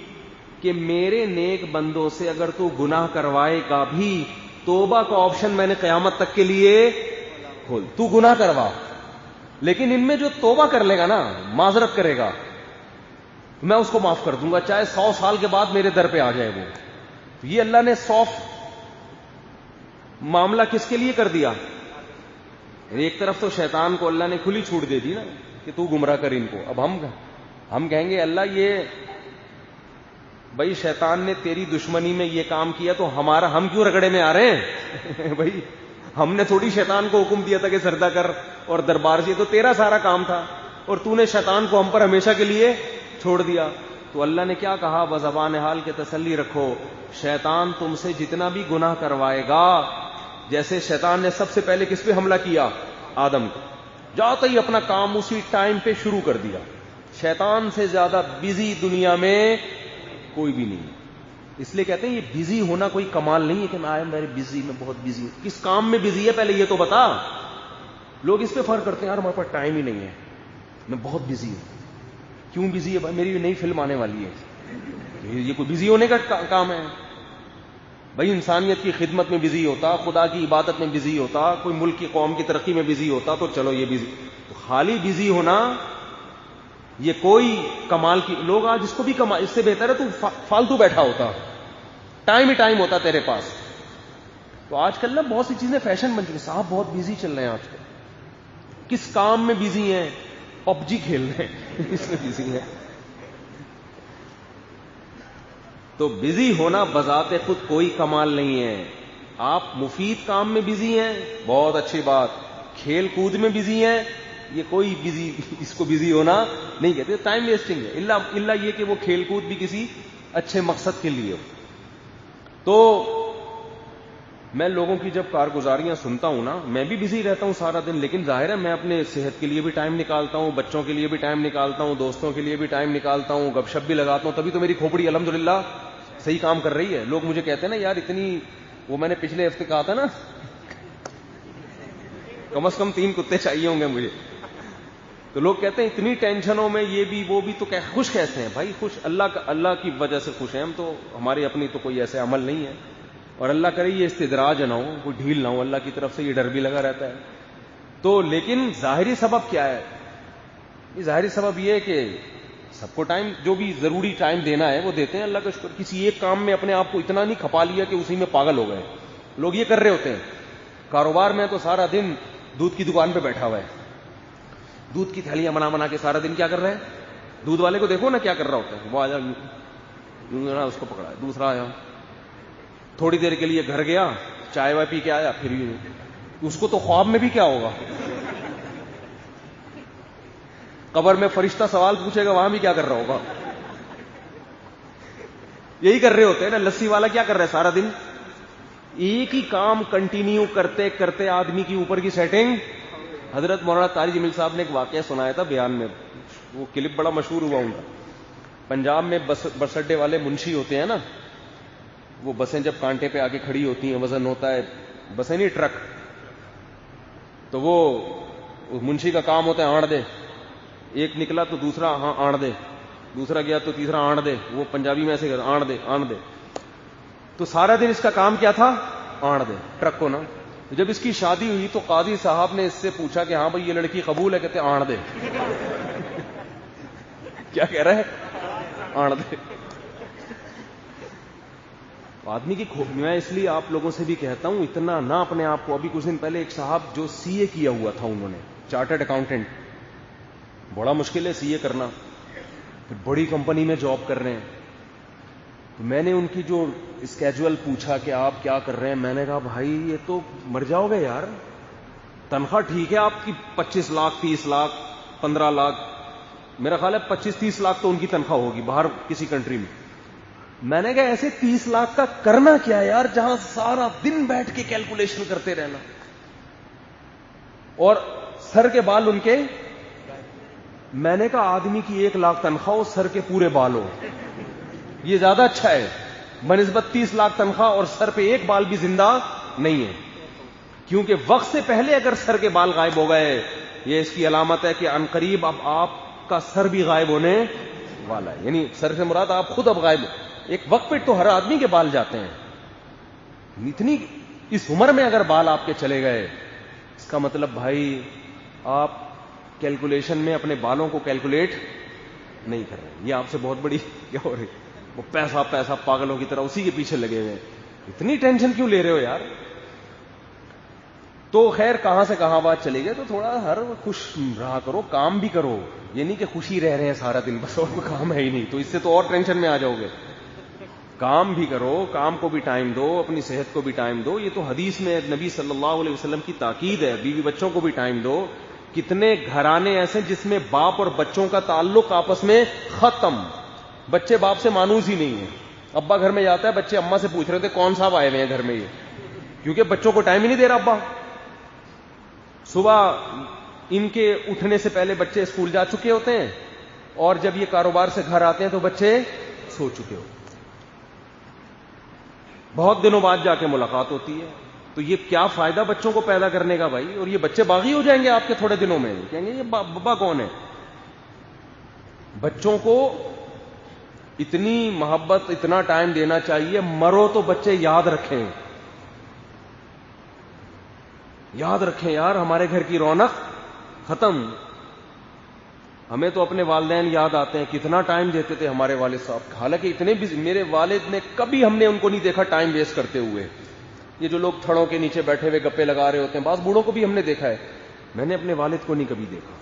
کہ میرے نیک بندوں سے اگر تو گناہ کروائے گا بھی, توبہ کا آپشن میں نے قیامت تک کے لیے کھول. تو گناہ کروا, لیکن ان میں جو توبہ کر لے گا نا, معذرت کرے گا, میں اس کو معاف کر دوں گا, چاہے 100 سال کے بعد میرے در پہ آ جائے وہ. یہ اللہ نے معاملہ کس کے لیے کر دیا؟ ایک طرف تو شیطان کو اللہ نے کھلی چھوٹ دے دی نا کہ تو گمراہ کر ان کو. اب ہم کہیں گے اللہ یہ بھائی شیطان نے تیری دشمنی میں یہ کام کیا تو ہم کیوں رگڑے میں آ رہے ہیں؟ بھائی ہم نے تھوڑی شیطان کو حکم دیا تھا کہ سردا کر اور دربار سے, تو تیرا سارا کام تھا اور تو نے شیطان کو ہم پر ہمیشہ کے لیے چھوڑ دیا. تو اللہ نے کیا کہا؟ بزبان حال کے تسلی رکھو, شیطان تم سے جتنا بھی گناہ کروائے گا, جیسے شیطان نے سب سے پہلے کس پہ حملہ کیا؟ آدم کو. جاتا ہی اپنا کام اسی ٹائم پہ شروع کر دیا. شیطان سے زیادہ بزی دنیا میں کوئی بھی نہیں. اس لیے کہتے ہیں یہ بزی ہونا کوئی کمال نہیں ہے کہ میں میرے بزی میں بہت بزی ہوں. کس کام میں بزی ہے پہلے یہ تو بتا. لوگ اس پہ فرق کرتے ہیں, یار ہمارے پاس ٹائم ہی نہیں ہے, میں بہت بزی ہوں. کیوں بزی ہے بھائی؟ میری نئی فلم آنے والی ہے. یہ کوئی بزی ہونے کا کام ہے؟ بھائی انسانیت کی خدمت میں بزی ہوتا, خدا کی عبادت میں بزی ہوتا, کوئی ملک کی قوم کی ترقی میں بزی ہوتا تو چلو یہ بزی. تو خالی بزی ہونا یہ کوئی کمال کی. لوگ آج اس کو بھی کمال, اس سے بہتر ہے تو فالتو بیٹھا ہوتا, ٹائم ہی ٹائم ہوتا تیرے پاس. تو آج کل نا بہت سی چیزیں فیشن بن چکی. صاحب بہت بزی چل رہے ہیں آج کل. کس کام میں بزی ہیں؟ پب جی کھیل رہے ہیں, اس میں بزی ہیں. تو بزی ہونا بذات خود کوئی کمال نہیں ہے. آپ مفید کام میں بزی ہیں, بہت اچھی بات. کھیل کود میں بزی ہیں, یہ کوئی بزی, اس کو بزی ہونا نہیں کہتے, ٹائم ویسٹنگ ہے. اللہ یہ کہ وہ کھیل کود بھی کسی اچھے مقصد کے لیے ہو. تو میں لوگوں کی جب کارگزاریاں سنتا ہوں نا, میں بھی بزی رہتا ہوں سارا دن, لیکن ظاہر ہے میں اپنے صحت کے لیے بھی ٹائم نکالتا ہوں, بچوں کے لیے بھی ٹائم نکالتا ہوں, دوستوں کے لیے بھی ٹائم نکالتا ہوں, گپ شپ بھی لگاتا ہوں. تبھی تو میری کھوپڑی الحمدللہ صحیح کام کر رہی ہے. لوگ مجھے کہتے ہیں نا یار اتنی, وہ میں نے پچھلے ہفتے کہا تھا نا کم از کم 3 کتے چاہیے ہوں گے مجھے. تو لوگ کہتے ہیں اتنی ٹینشنوں میں یہ بھی وہ بھی, تو خوش کیسے ہیں بھائی؟ خوش اللہ کی وجہ سے خوش ہیں ہم. تو ہماری اپنی تو کوئی ایسے عمل نہیں ہے, اور اللہ کرے یہ استدراج نہ ہو, کوئی ڈھیل نہ ہو اللہ کی طرف سے. یہ ڈر بھی لگا رہتا ہے. تو لیکن ظاہری سبب کیا ہے؟ یہ ظاہری سبب یہ ہے کہ سب کو ٹائم, جو بھی ضروری ٹائم دینا ہے وہ دیتے ہیں, اللہ کا شکر. کسی ایک کام میں اپنے آپ کو اتنا نہیں کھپا لیا کہ اسی میں پاگل ہو گئے. لوگ یہ کر رہے ہوتے ہیں. کاروبار میں تو سارا دن دودھ کی دکان پہ بیٹھا ہوا ہے, دودھ کی تھیلیاں بنا کے سارا دن کیا کر رہے ہیں؟ دودھ والے کو دیکھو نا کیا کر رہا ہوتا ہے. وہ آیا اس کو پکڑا, دوسرا آیا, تھوڑی دیر کے لیے گھر گیا, چائے وائے پی کے آیا, پھر اس کو تو خواب میں بھی کیا ہوگا, قبر میں فرشتہ سوال پوچھے گا, وہاں بھی کیا کر رہا ہوگا. یہی کر رہے ہوتے ہیں نا. لسی والا کیا کر رہا ہے سارا دن؟ ایک ہی کام کنٹینیو کرتے کرتے آدمی کی اوپر کی سیٹنگ. حضرت مولانا طارق جمیل صاحب نے ایک واقعہ سنایا تھا بیان میں, وہ کلپ بڑا مشہور ہوا ان کا. پنجاب میں بس اڈے والے منشی ہوتے ہیں نا, وہ بسیں جب کانٹے پہ آگے کھڑی ہوتی ہیں, وزن ہوتا ہے, بسیں نہیں ٹرک, تو وہ منشی کا کام ہوتا ہے آڑ دے. ایک نکلا تو دوسرا ہاں آڑ دے, دوسرا گیا تو تیسرا آڑ دے. وہ پنجابی میں ایسے آڑ دے آڑ دے. تو سارا دن اس کا کام کیا تھا؟ آڑ دے ٹرک کو نا. جب اس کی شادی ہوئی تو قاضی صاحب نے اس سے پوچھا کہ ہاں بھائی یہ لڑکی قبول ہے؟ کہتے آڑ دے. کیا کہہ رہا ہے؟ آڑ دے. آدمی کی میں اس لیے آپ لوگوں سے بھی کہتا ہوں اتنا نہ اپنے آپ کو. ابھی کچھ دن پہلے ایک صاحب جو سی اے کیا ہوا تھا, انہوں نے چارٹرڈ اکاؤنٹنٹ, بڑا مشکل ہے سی اے کرنا, پھر بڑی کمپنی میں جاب کر رہے ہیں. تو میں نے ان کی جو اسکیجول پوچھا کہ آپ کیا کر رہے ہیں, میں نے کہا بھائی یہ تو مر جاؤ گے یار. تنخواہ ٹھیک ہے آپ کی 25 لاکھ 30 لاکھ 15 لاکھ, میرا خیال ہے 25-30 لاکھ تو ان کی تنخواہ ہوگی باہر کسی کنٹری میں. میں نے کہا ایسے 30 لاکھ کا کرنا کیا ہے یار, جہاں سارا دن بیٹھ کے کیلکولیشن کرتے رہنا, اور سر کے بال ان کے. میں نے کہا آدمی کی 1 لاکھ تنخواہ ہو, سر کے پورے بال ہو, یہ زیادہ اچھا ہے. بنسبت 30 لاکھ تنخواہ اور سر پہ ایک بال بھی زندہ نہیں ہے. کیونکہ وقت سے پہلے اگر سر کے بال غائب ہو گئے, یہ اس کی علامت ہے کہ عنقریب اب آپ کا سر بھی غائب ہونے والا ہے. یعنی سر سے مراد آپ خود اب غائب. ایک وقت پہ تو ہر آدمی کے بال جاتے ہیں, اتنی اس عمر میں اگر بال آپ کے چلے گئے, اس کا مطلب بھائی آپ کیلکولیشن میں اپنے بالوں کو کیلکولیٹ نہیں کر رہے. یہ آپ سے بہت بڑی کیا ہو رہی, وہ پیسہ پیسہ پاگلوں کی طرح اسی کے پیچھے لگے ہوئے. اتنی ٹینشن کیوں لے رہے ہو یار؟ تو خیر کہاں سے کہاں بات چلی گئی. تو تھوڑا ہر خوش رہا کرو, کام بھی کرو. یہ نہیں کہ خوشی رہ رہے ہیں سارا دن بس اور کوئی کام ہے ہی نہیں, تو اس سے تو اور ٹینشن میں آ جاؤ گے. کام بھی کرو, کام کو بھی ٹائم دو, اپنی صحت کو بھی ٹائم دو. یہ تو حدیث میں نبی صلی اللہ علیہ وسلم کی تاکید ہے. بیوی بچوں کو بھی ٹائم دو. کتنے گھرانے ایسے جس میں باپ اور بچوں کا تعلق آپس میں ختم, بچے باپ سے مانوس ہی نہیں ہے. ابا گھر میں جاتا ہے, بچے اماں سے پوچھ رہے تھے کون صاحب آئے ہوئے ہیں گھر میں, یہ کیونکہ بچوں کو ٹائم ہی نہیں دے رہا ابا. صبح ان کے اٹھنے سے پہلے بچے اسکول جا چکے ہوتے ہیں, اور جب یہ کاروبار سے گھر آتے ہیں تو بچے سو چکے ہوتے ہیں. بہت دنوں بعد جا کے ملاقات ہوتی ہے. تو یہ کیا فائدہ بچوں کو پیدا کرنے کا بھائی, اور یہ بچے باغی ہو جائیں گے آپ کے تھوڑے دنوں میں. کہیں گے یہ بابا کون ہے. بچوں کو اتنی محبت, اتنا ٹائم دینا چاہیے. مرو تو بچے یاد رکھیں, یاد رکھیں یار ہمارے گھر کی رونق ختم. ہمیں تو اپنے والدین یاد آتے ہیں, کتنا ٹائم دیتے تھے ہمارے والد صاحب. حالانکہ اتنے بھی میرے والد نے کبھی ہم نے ان کو نہیں دیکھا ٹائم ویسٹ کرتے ہوئے. یہ جو لوگ تھڑوں کے نیچے بیٹھے ہوئے گپے لگا رہے ہوتے ہیں, بعض بوڑھوں کو بھی ہم نے دیکھا ہے. میں نے اپنے والد کو نہیں کبھی دیکھا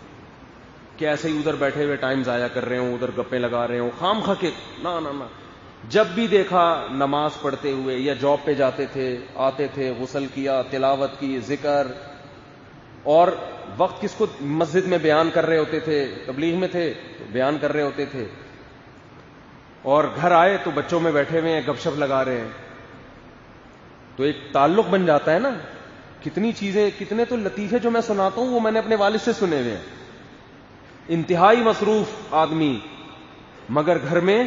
کہ ایسے ہی ادھر بیٹھے ہوئے ٹائم ضائع کر رہے ہوں, ادھر گپے لگا رہے ہوں خام خا کے. نہ نہ نہ, جب بھی دیکھا نماز پڑھتے ہوئے, یا جاب پہ جاتے تھے, آتے تھے, غسل کیا, تلاوت کی, ذکر, اور وقت کس کو مسجد میں بیان کر رہے ہوتے تھے, تبلیغ میں تھے تو بیان کر رہے ہوتے تھے, اور گھر آئے تو بچوں میں بیٹھے ہوئے ہیں گپ شپ لگا رہے ہیں. تو ایک تعلق بن جاتا ہے نا. کتنی چیزیں, کتنے تو لطیفے جو میں سناتا ہوں وہ میں نے اپنے والد سے سنے ہوئے ہیں. انتہائی مصروف آدمی, مگر گھر میں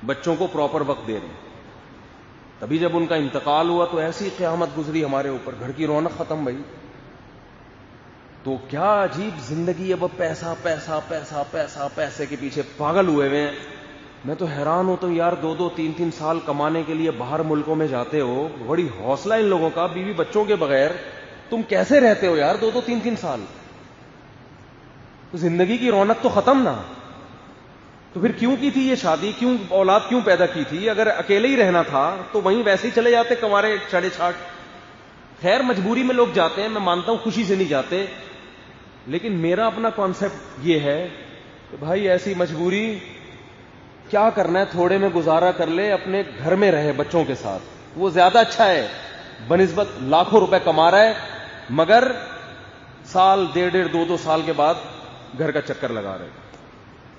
بچوں کو پراپر وقت دے رہے ہیں. تبھی جب ان کا انتقال ہوا تو ایسی قیامت گزری ہمارے اوپر, گھر کی رونق ختم بھائی. تو کیا عجیب زندگی. اب پیسہ پیسہ پیسہ پیسہ, پیسے کے پیچھے پاگل ہوئے ہوئے ہیں. میں تو حیران ہوتا ہوں یار, 2-2 3-3 سال کمانے کے لیے باہر ملکوں میں جاتے ہو. بڑی حوصلہ ان لوگوں کا, بیوی بچوں کے بغیر تم کیسے رہتے ہو یار 2-2 3-3 سال. تو زندگی کی رونق تو ختم نا. تو پھر کیوں کی تھی یہ شادی, کیوں اولاد کیوں پیدا کی تھی؟ اگر اکیلے ہی رہنا تھا تو وہیں ویسے ہی چلے جاتے کنوارے چڑے چھاٹ. خیر مجبوری میں لوگ جاتے ہیں, میں مانتا ہوں خوشی سے نہیں جاتے, لیکن میرا اپنا کانسیپٹ یہ ہے کہ بھائی ایسی مجبوری کیا کرنا ہے, تھوڑے میں گزارا کر لے, اپنے گھر میں رہے بچوں کے ساتھ, وہ زیادہ اچھا ہے بنسبت لاکھوں روپے کما رہا ہے مگر سال 1.5-2 سال کے بعد گھر کا چکر لگا رہے.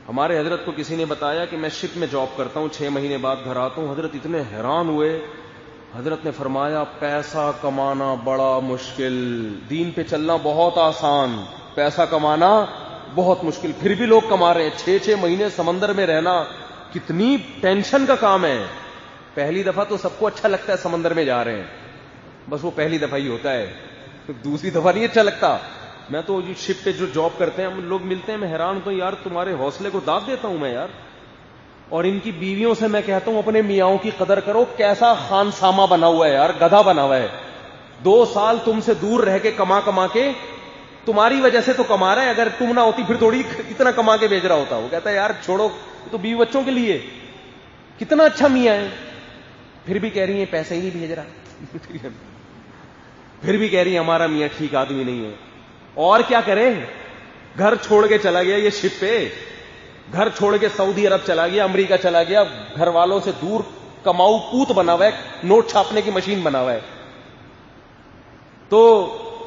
ہمارے حضرت کو کسی نے بتایا کہ میں شپ میں جاب کرتا ہوں, 6 مہینے بعد گھر آتا ہوں. حضرت اتنے حیران ہوئے. حضرت نے فرمایا پیسہ کمانا بڑا مشکل, دین پہ چلنا بہت آسان, پیسہ کمانا بہت مشکل. پھر بھی لوگ کما رہے ہیں. 6 مہینے سمندر میں رہنا کتنی ٹینشن کا کام ہے. پہلی دفعہ تو سب کو اچھا لگتا ہے سمندر میں جا رہے ہیں, بس وہ پہلی دفعہ ہی ہوتا ہے, دوسری دفعہ نہیں اچھا لگتا. میں تو شپ پہ جو جاب کرتے ہیں ہم لوگ ملتے ہیں, میں حیران ہوتا ہوں یار تمہارے حوصلے کو داد دیتا ہوں میں یار. اور ان کی بیویوں سے میں کہتا ہوں اپنے میاں کی قدر کرو. کیسا خان سامہ بنا ہوا ہے یار, گدھا بنا ہوا ہے. 2 سال تم سے دور رہ کے کما کے, تمہاری وجہ سے تو کما رہا ہے, اگر تم نہ ہوتی پھر تھوڑی اتنا کما کے بیچ رہا ہوتا. وہ کہتا ہے یار چھوڑو, تو بیوی بچوں کے لیے کتنا اچھا میاں ہے. پھر بھی کہہ رہی ہیں پیسے ہی نہیں بھیج رہا. پھر بھی کہہ رہی ہیں ہمارا میاں ٹھیک آدمی نہیں ہے. اور کیا کرے, گھر چھوڑ کے چلا گیا یہ شپ پہ, گھر چھوڑ کے سعودی عرب چلا گیا, امریکہ چلا گیا, گھر والوں سے دور کماؤ پوت بنا ہوا ہے, نوٹ چھاپنے کی مشین بنا ہوا ہے. تو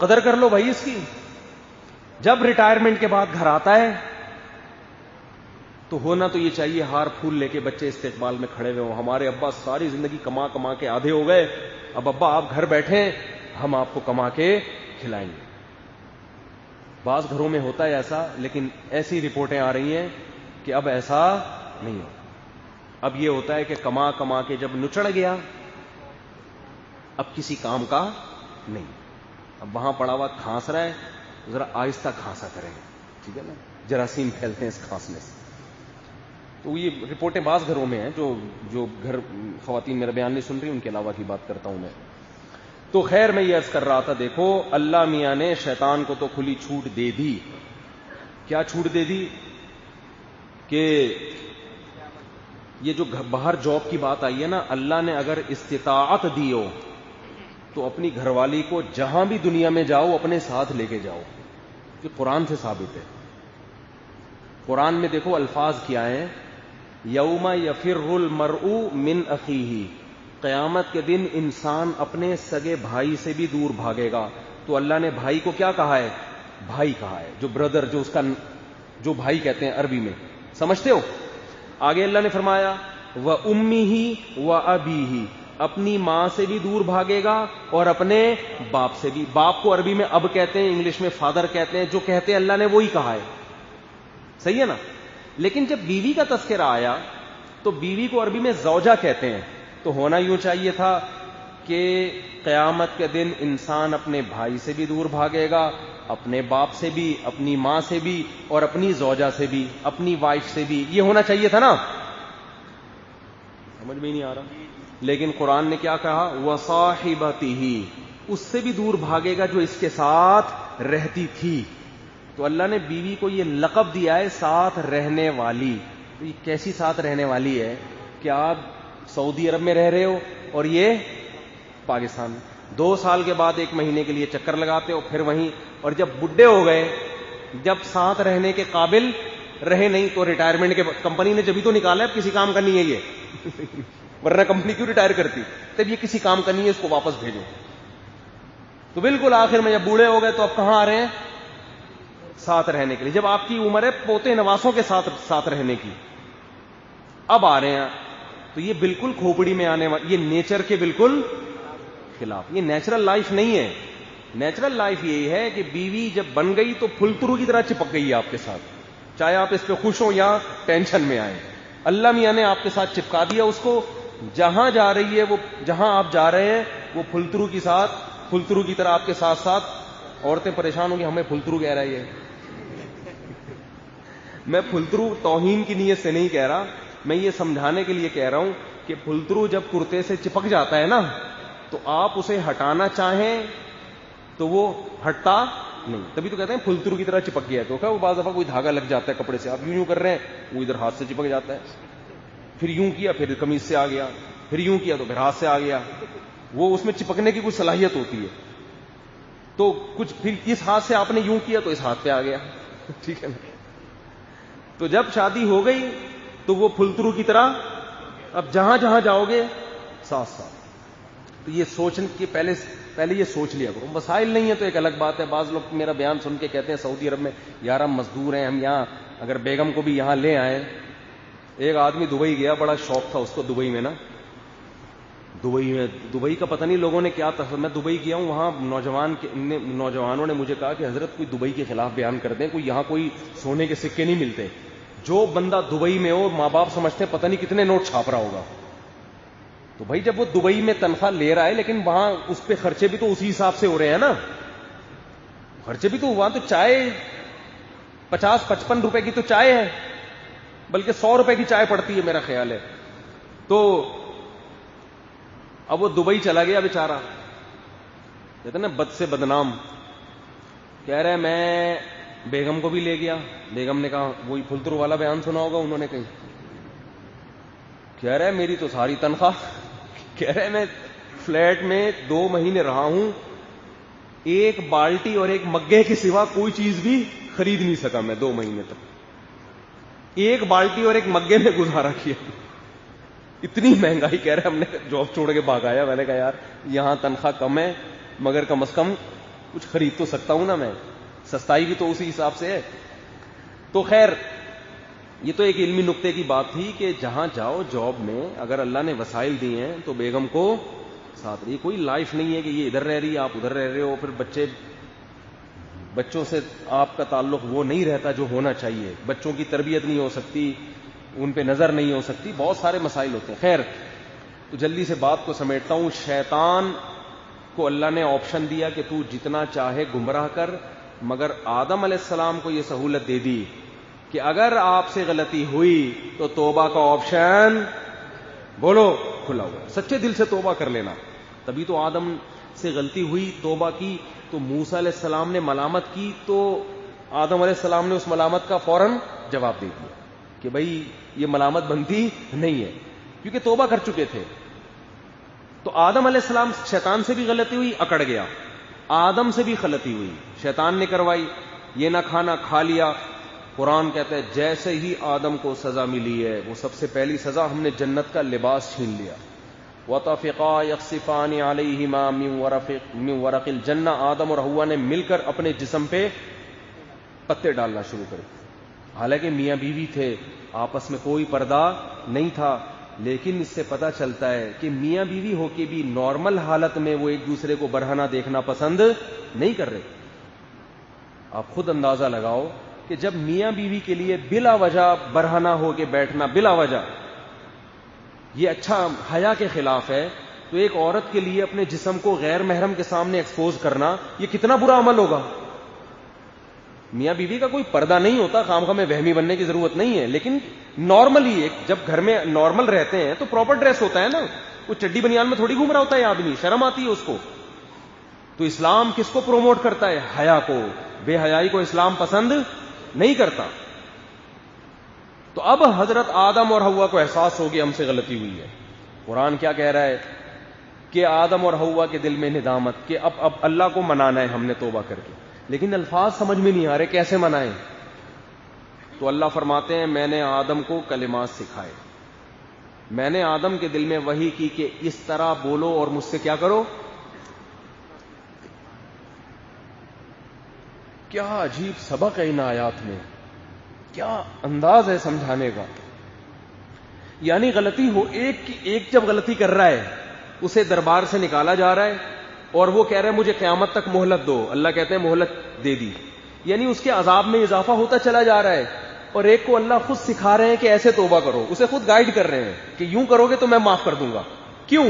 قدر کر لو بھائی اس کی. جب ریٹائرمنٹ کے بعد گھر آتا ہے تو ہونا تو یہ چاہیے ہار پھول لے کے بچے استقبال میں کھڑے ہوئے ہوں. ہمارے ابا ساری زندگی کما کے آدھے ہو گئے, اب ابا آپ گھر بیٹھیں, ہم آپ کو کما کے کھلائیں گے. بعض گھروں میں ہوتا ہے ایسا, لیکن ایسی رپورٹیں آ رہی ہیں کہ اب ایسا نہیں ہو. اب یہ ہوتا ہے کہ کما کما کے جب نچڑ گیا اب کسی کام کا نہیں، اب وہاں پڑا ہوا کھانس رہا ہے، ذرا آہستہ کھانسا کریں، ٹھیک ہے نا، جراثیم پھیلتے ہیں اس کھانسنے سے. تو یہ رپورٹیں بعض گھروں میں ہیں، جو گھر خواتین میرا بیان نہیں سن رہی ان کے علاوہ کی بات کرتا ہوں میں. تو خیر میں یہ عرض کر رہا تھا، دیکھو اللہ میاں نے شیطان کو تو کھلی چھوٹ دے دی. کیا چھوٹ دے دی؟ کہ یہ جو باہر جاب کی بات آئی ہے نا، اللہ نے اگر استطاعت دی ہو تو اپنی گھر والی کو جہاں بھی دنیا میں جاؤ اپنے ساتھ لے کے جاؤ. یہ قرآن سے ثابت ہے. قرآن میں دیکھو الفاظ کیا ہیں، یوم یفر المرء من اخیہ، قیامت کے دن انسان اپنے سگے بھائی سے بھی دور بھاگے گا. تو اللہ نے بھائی کو کیا کہا ہے؟ بھائی کہا ہے، جو بردر، جو اس کا جو بھائی کہتے ہیں عربی میں، سمجھتے ہو؟ آگے اللہ نے فرمایا وَأُمِّهِ وَأَبِيهِ، اپنی ماں سے بھی دور بھاگے گا اور اپنے باپ سے بھی. باپ کو عربی میں اب کہتے ہیں، انگلش میں فادر کہتے ہیں. جو کہتے ہیں اللہ نے وہی کہا ہے، صحیح ہے نا. لیکن جب بیوی کا تذکرہ آیا تو بیوی کو عربی میں زوجہ کہتے ہیں. تو ہونا یوں چاہیے تھا کہ قیامت کے دن انسان اپنے بھائی سے بھی دور بھاگے گا، اپنے باپ سے بھی، اپنی ماں سے بھی، اور اپنی زوجہ سے بھی، اپنی وائف سے بھی. یہ ہونا چاہیے تھا نا. سمجھ میں نہیں آ رہا. لیکن قرآن نے کیا کہا؟ وَصَاحِبَتِهِ، اس سے بھی دور بھاگے گا جو اس کے ساتھ رہتی تھی. تو اللہ نے بیوی کو یہ لقب دیا ہے ساتھ رہنے والی. تو یہ کیسی ساتھ رہنے والی ہے کہ آپ سعودی عرب میں رہ رہے ہو اور یہ پاکستان میں، 2 سال کے بعد 1 مہینے کے لیے چکر لگاتے ہو، پھر وہیں، اور جب بڈھے ہو گئے، جب ساتھ رہنے کے قابل رہے نہیں تو ریٹائرمنٹ کے کمپنی نے جبھی تو نکالا ہے، اب کسی کام کا نہیں ہے یہ ورنہ کمپنی کیوں ریٹائر کرتی؟ تب یہ کسی کام کا نہیں ہے، اس کو واپس بھیجو. تو بالکل آخر میں جب بوڑھے ہو گئے تو اب کہاں آ رہے ہیں؟ ساتھ رہنے کے لیے. جب آپ کی عمر ہے پوتے نواسوں کے ساتھ رہنے کی، اب آ رہے ہیں. تو یہ بالکل کھوپڑی میں آنے والا، یہ نیچر کے بالکل خلاف. یہ نیچرل لائف نہیں ہے. نیچرل لائف یہی ہے کہ بیوی جب بن گئی تو پھلترو کی طرح چپک گئی ہے آپ کے ساتھ، چاہے آپ اس پہ خوش ہوں یا ٹینشن میں آئیں. اللہ میاں نے آپ کے ساتھ چپکا دیا اس کو. جہاں جا رہی ہے وہ، جہاں آپ جا رہے ہیں وہ پھلترو کی طرح آپ کے ساتھ ساتھ. عورتیں پریشان ہوں گی، ہمیں پھلترو کہہ رہا ہے. میں پھلترو توہین کی نیت سے نہیں کہہ رہا، میں یہ سمجھانے کے لیے کہہ رہا ہوں کہ پھلترو جب کرتے سے چپک جاتا ہے نا تو آپ اسے ہٹانا چاہیں تو وہ ہٹتا نہیں. تبھی تو کہتے ہیں پھلترو کی طرح چپک گیا. تو وہ بعض دفعہ کوئی دھاگا لگ جاتا ہے کپڑے سے، آپ یوں کر رہے ہیں، وہ ادھر ہاتھ سے چپک جاتا ہے، پھر یوں کیا پھر قمیض سے آ گیا، پھر یوں کیا تو پھر ہاتھ سے آ گیا. وہ اس میں چپکنے کی کچھ صلاحیت ہوتی ہے. تو کچھ پھر اس ہاتھ سے آپ نے یوں کیا تو اس ہاتھ پہ آ گیا. ٹھیک ہے نا. تو جب شادی ہو گئی تو وہ پھلترو کی طرح اب جہاں جہاں جاؤ گے ساتھ ساتھ. تو یہ سوچنے کے پہلے یہ سوچ لیا کرو. مسائل نہیں ہے تو ایک الگ بات ہے. بعض لوگ میرا بیان سن کے کہتے ہیں سعودی عرب میں یار ہم مزدور ہیں، ہم یہاں اگر بیگم کو بھی یہاں لے آئیں. ایک آدمی دبئی گیا، بڑا شوق تھا اس کو دبئی میں نا، دبئی کا پتہ نہیں لوگوں نے کیا تصور. میں دبئی گیا ہوں، وہاں نوجوانوں نے مجھے کہا کہ حضرت کوئی دبئی کے خلاف بیان کر دیں، کوئی یہاں کوئی سونے کے سکے نہیں ملتے. جو بندہ دبئی میں ہو ماں باپ سمجھتے ہیں پتہ نہیں کتنے نوٹ چھاپ رہا ہوگا. تو بھائی جب وہ دبئی میں تنخواہ لے رہا ہے لیکن وہاں اس پہ خرچے بھی تو اسی حساب سے ہو رہے ہیں نا. خرچے بھی تو وہاں تو چائے 50-55 روپے کی تو چائے ہے، بلکہ 100 روپے کی چائے پڑتی ہے میرا خیال ہے. تو اب وہ دبئی چلا گیا بیچارہ، کہتے ہیں نا بد سے بدنام. کہہ رہے میں بیگم کو بھی لے گیا. بیگم نے کہا وہی پھلترو والا بیان سنا ہوگا انہوں نے کہیں. کہہ رہے میری تو ساری تنخواہ، کہہ رہے میں فلیٹ میں 2 مہینے رہا ہوں، 1 بالٹی اور 1 مگے کے سوا کوئی چیز بھی خرید نہیں سکا میں 2 مہینے تک. 1 بالٹی اور 1 مگے میں گزارا کیا. اتنی مہنگائی. کہہ رہے ہم نے جاب چھوڑ کے بھاگ آیا. میں نے کہا یار یہاں تنخواہ کم ہے مگر کم از کم کچھ خرید تو سکتا ہوں نا میں، سستائی بھی تو اسی حساب سے ہے. تو خیر یہ تو ایک علمی نقطے کی بات تھی کہ جہاں جاؤ جاب میں اگر اللہ نے وسائل دیے ہیں تو بیگم کو ساتھ رہی. کوئی لائف نہیں ہے کہ یہ ادھر رہ رہی ہے آپ ادھر رہ رہے ہو، پھر بچوں سے آپ کا تعلق وہ نہیں رہتا جو ہونا چاہیے، بچوں کی تربیت نہیں ہو سکتی، ان پہ نظر نہیں ہو سکتی، بہت سارے مسائل ہوتے ہیں. خیر، تو جلدی سے بات کو سمیٹتا ہوں. شیطان کو اللہ نے آپشن دیا کہ تو جتنا چاہے گمراہ کر، مگر آدم علیہ السلام کو یہ سہولت دے دی کہ اگر آپ سے غلطی ہوئی تو توبہ کا آپشن بولو کھلا ہوا، سچے دل سے توبہ کر لینا. تبھی تو آدم سے غلطی ہوئی، توبہ کی، تو موسیٰ علیہ السلام نے ملامت کی تو آدم علیہ السلام نے اس ملامت کا فوراً جواب دے دیا کہ بھائی یہ ملامت بنتی نہیں ہے، کیونکہ توبہ کر چکے تھے. تو آدم علیہ السلام، شیطان سے بھی غلطی ہوئی، اکڑ گیا. آدم سے بھی غلطی ہوئی، شیطان نے کروائی، یہ نہ کھانا کھا لیا. قرآن کہتا ہے جیسے ہی آدم کو سزا ملی ہے، وہ سب سے پہلی سزا، ہم نے جنت کا لباس چھین لیا. وَطَفِقَا يَخْصِفَانِ عَلَيْهِمَا مِنْ وَرَقِ الْجَنَّةِ. آدم اور حوا نے مل کر اپنے جسم پہ پتے ڈالنا شروع کر دیا. حالانکہ میاں بیوی تھے، آپس میں کوئی پردہ نہیں تھا، لیکن اس سے پتہ چلتا ہے کہ میاں بیوی ہو کے بھی نارمل حالت میں وہ ایک دوسرے کو برہنہ دیکھنا پسند نہیں کر رہے. آپ خود اندازہ لگاؤ کہ جب میاں بیوی کے لیے بلا وجہ برہنہ ہو کے بیٹھنا، بلا وجہ، یہ اچھا حیا کے خلاف ہے، تو ایک عورت کے لیے اپنے جسم کو غیر محرم کے سامنے ایکسپوز کرنا یہ کتنا برا عمل ہوگا. میاں بیوی کا کوئی پردہ نہیں ہوتا، خامخواہ میں وہمی بننے کی ضرورت نہیں ہے، لیکن نارملی جب گھر میں نارمل رہتے ہیں تو پراپر ڈریس ہوتا ہے نا. وہ چڈی بنیان میں تھوڑی گھوم رہا ہوتا ہے آدمی، شرم آتی ہے اس کو. تو اسلام کس کو پروموٹ کرتا ہے؟ حیا کو. بے حیائی کو اسلام پسند نہیں کرتا. تو اب حضرت آدم اور حوا کو احساس ہو گیا ہم سے غلطی ہوئی ہے. قرآن کیا کہہ رہا ہے کہ آدم اور حوا کے دل میں ندامت کہ اب اللہ کو منانا ہے ہم نے توبہ کر کے. لیکن الفاظ سمجھ میں نہیں آ رہے کیسے منائیں. تو اللہ فرماتے ہیں میں نے آدم کو کلمات سکھائے، میں نے آدم کے دل میں وحی کی کہ اس طرح بولو اور مجھ سے کیا کرو. کیا عجیب سبق ہے ان آیات میں، کیا انداز ہے سمجھانے کا. یعنی غلطی ہو، ایک جب غلطی کر رہا ہے اسے دربار سے نکالا جا رہا ہے اور وہ کہہ رہے ہیں مجھے قیامت تک مہلت دو. اللہ کہتے ہیں مہلت دے دی، یعنی اس کے عذاب میں اضافہ ہوتا چلا جا رہا ہے. اور ایک کو اللہ خود سکھا رہے ہیں کہ ایسے توبہ کرو، اسے خود گائیڈ کر رہے ہیں کہ یوں کرو گے تو میں معاف کر دوں گا. کیوں؟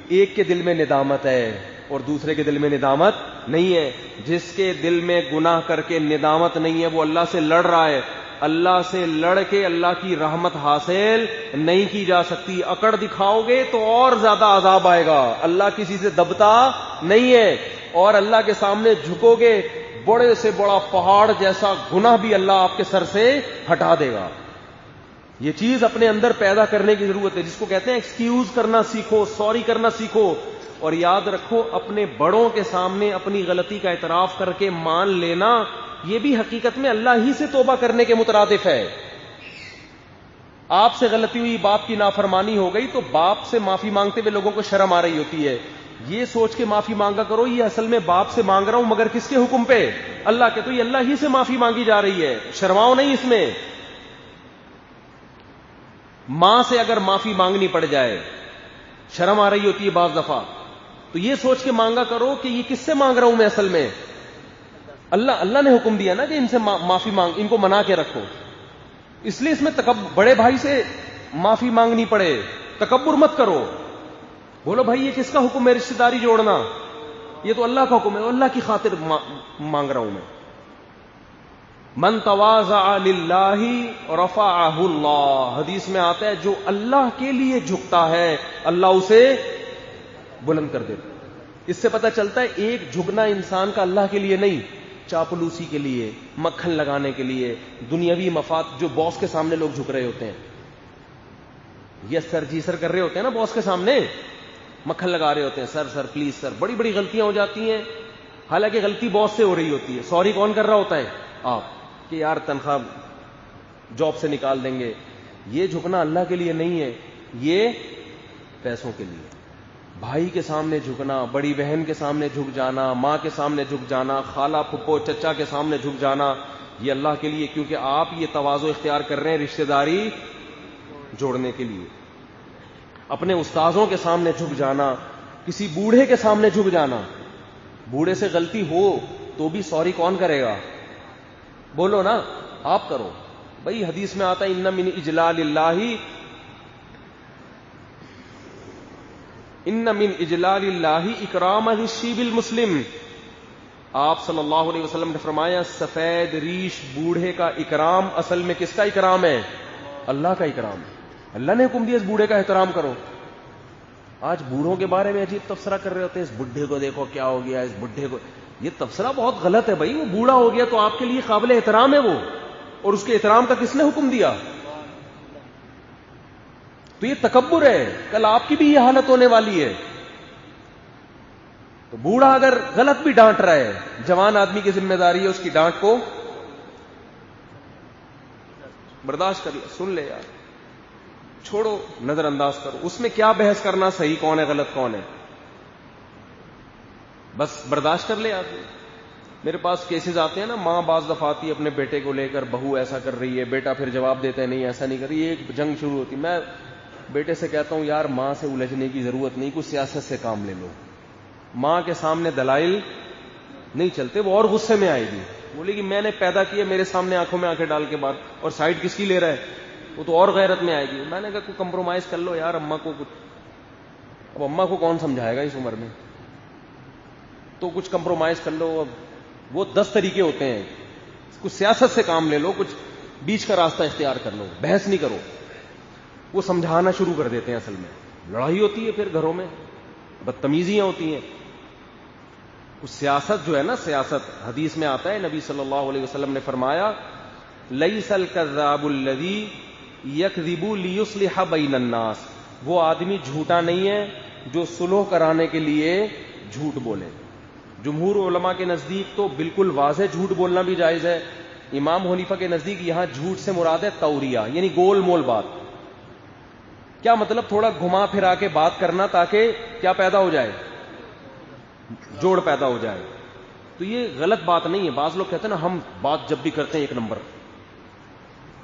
ایک کے دل میں ندامت ہے اور دوسرے کے دل میں ندامت نہیں ہے. جس کے دل میں گناہ کر کے ندامت نہیں ہے وہ اللہ سے لڑ رہا ہے. اللہ سے لڑ کے اللہ کی رحمت حاصل نہیں کی جا سکتی. اکڑ دکھاؤ گے تو اور زیادہ عذاب آئے گا. اللہ کسی سے دبتا نہیں ہے، اور اللہ کے سامنے جھکو گے بڑے سے بڑا پہاڑ جیسا گناہ بھی اللہ آپ کے سر سے ہٹا دے گا. یہ چیز اپنے اندر پیدا کرنے کی ضرورت ہے، جس کو کہتے ہیں ایکسکیوز کرنا سیکھو، سوری کرنا سیکھو. اور یاد رکھو اپنے بڑوں کے سامنے اپنی غلطی کا اعتراف کر کے مان لینا یہ بھی حقیقت میں اللہ ہی سے توبہ کرنے کے مترادف ہے. آپ سے غلطی ہوئی، باپ کی نافرمانی ہو گئی تو باپ سے معافی مانگتے ہوئے لوگوں کو شرم آ رہی ہوتی ہے. یہ سوچ کے معافی مانگا کرو یہ اصل میں باپ سے مانگ رہا ہوں، مگر کس کے حکم پہ؟ اللہ کے. تو یہ اللہ ہی سے معافی مانگی جا رہی ہے، شرماؤ نہیں اس میں. ماں سے اگر معافی مانگنی پڑ جائے شرم آ رہی ہوتی ہے بعض دفعہ، تو یہ سوچ کے مانگا کرو کہ یہ کس سے مانگ رہا ہوں میں اصل میں. اللہ نے حکم دیا نا کہ ان سے معافی مانگ، ان کو منا کے رکھو، اس لیے اس میں بڑے بھائی سے معافی مانگنی پڑے. تکبر مت کرو، بولو بھائی یہ کس کا حکم ہے رشتہ داری جوڑنا؟ یہ تو اللہ کا حکم ہے، اللہ کی خاطر مانگ رہا ہوں میں. من تواضع للہ رفعہ اللہ، حدیث میں آتا ہے جو اللہ کے لیے جھکتا ہے اللہ اسے بلند کر دیتا. اس سے پتہ چلتا ہے ایک جھکنا انسان کا اللہ کے لیے نہیں، چاپلوسی کے لیے، مکھن لگانے کے لیے، دنیاوی مفاد. جو باس کے سامنے لوگ جھک رہے ہوتے ہیں، یس سر جی سر کر رہے ہوتے ہیں نا باس کے سامنے، مکھن لگا رہے ہوتے ہیں، سر سر پلیز سر. بڑی بڑی غلطیاں ہو جاتی ہیں، حالانکہ غلطی باس سے ہو رہی ہوتی ہے. سوری کون کر رہا ہوتا ہے؟ آپ، کہ یار تنخواہ جاب سے نکال دیں گے. یہ جھکنا اللہ کے لیے نہیں ہے، یہ پیسوں کے لیے. بھائی کے سامنے جھکنا، بڑی بہن کے سامنے جھک جانا، ماں کے سامنے جھک جانا، خالہ پھپھو چچا کے سامنے جھک جانا، یہ اللہ کے لیے، کیونکہ آپ یہ تواضع اختیار کر رہے ہیں رشتہ داری جوڑنے کے لیے. اپنے استاذوں کے سامنے جھک جانا، کسی بوڑھے کے سامنے جھک جانا. بوڑھے سے غلطی ہو تو بھی سوری کون کرے گا؟ بولو نا، آپ کرو. بھائی حدیث میں آتا ہے ان من اجلال اللہ، ان من اجلال اللہ اکرام الشیب المسلم. آپ صلی اللہ علیہ وسلم نے فرمایا سفید ریش بوڑھے کا اکرام اصل میں کس کا اکرام ہے؟ اللہ کا اکرام ہے. اللہ نے حکم دیا اس بوڑھے کا احترام کرو. آج بوڑھوں کے بارے میں عجیب تبصرہ کر رہے ہوتے ہیں، اس بڈھے کو دیکھو کیا ہو گیا، اس بڈھے کو. یہ تبصرہ بہت غلط ہے بھائی. وہ بوڑھا ہو گیا تو آپ کے لیے قابل احترام ہے وہ، اور اس کے احترام کا کس نے حکم دیا؟ تو یہ تکبر ہے. کل آپ کی بھی یہ حالت ہونے والی ہے. تو بوڑھا اگر غلط بھی ڈانٹ رہا ہے، جوان آدمی کی ذمہ داری ہے اس کی ڈانٹ کو برداشت کر لے، سن لے یار، چھوڑو، نظر انداز کرو. اس میں کیا بحث کرنا صحیح کون ہے غلط کون ہے، بس برداشت کر لے آدمی. میرے پاس کیسز آتے ہیں نا، ماں بعض دفعہ آتی ہے اپنے بیٹے کو لے کر، بہو ایسا کر رہی ہے، بیٹا پھر جواب دیتا ہے نہیں ایسا نہیں کر رہی. ایک جنگ شروع ہوتی. میں بیٹے سے کہتا ہوں یار ماں سے الجھنے کی ضرورت نہیں، کچھ سیاست سے کام لے لو. ماں کے سامنے دلائل نہیں چلتے، وہ اور غصے میں آئے گی. بولے گی میں نے پیدا کیا، میرے سامنے آنکھوں میں آنکھیں ڈال کے بات، اور سائڈ کس کی لے رہا ہے، وہ تو اور غیرت میں آئے گی. میں نے کہا کوئی کمپرومائز کر لو یار، اماں کو کچھ. اب اماں کو کون سمجھائے گا اس عمر میں، تو کچھ کمپرومائز کر لو. اب وہ 10 طریقے ہوتے ہیں. کچھ سیاست سے کام لے لو، کچھ بیچ کا راستہ اختیار کر لو، بحث نہیں کرو. وہ سمجھانا شروع کر دیتے ہیں. اصل میں لڑائی ہوتی ہے پھر گھروں میں، بدتمیزیاں ہوتی ہیں. کچھ سیاست جو ہے نا، سیاست حدیث میں آتا ہے، نبی صلی اللہ علیہ وسلم نے فرمایا لیس الکذاب الذی یکذب لیصلح بین الناس. وہ آدمی جھوٹا نہیں ہے جو صلح کرانے کے لیے جھوٹ بولے. جمہور علماء کے نزدیک تو بالکل واضح جھوٹ بولنا بھی جائز ہے. امام حنیفہ کے نزدیک یہاں جھوٹ سے مراد ہے توریہ، یعنی گول مول بات. کیا مطلب؟ تھوڑا گھما پھرا کے بات کرنا تاکہ کیا پیدا ہو جائے، جوڑ پیدا ہو جائے. تو یہ غلط بات نہیں ہے. بعض لوگ کہتے ہیں نا ہم بات جب بھی کرتے ہیں ایک نمبر،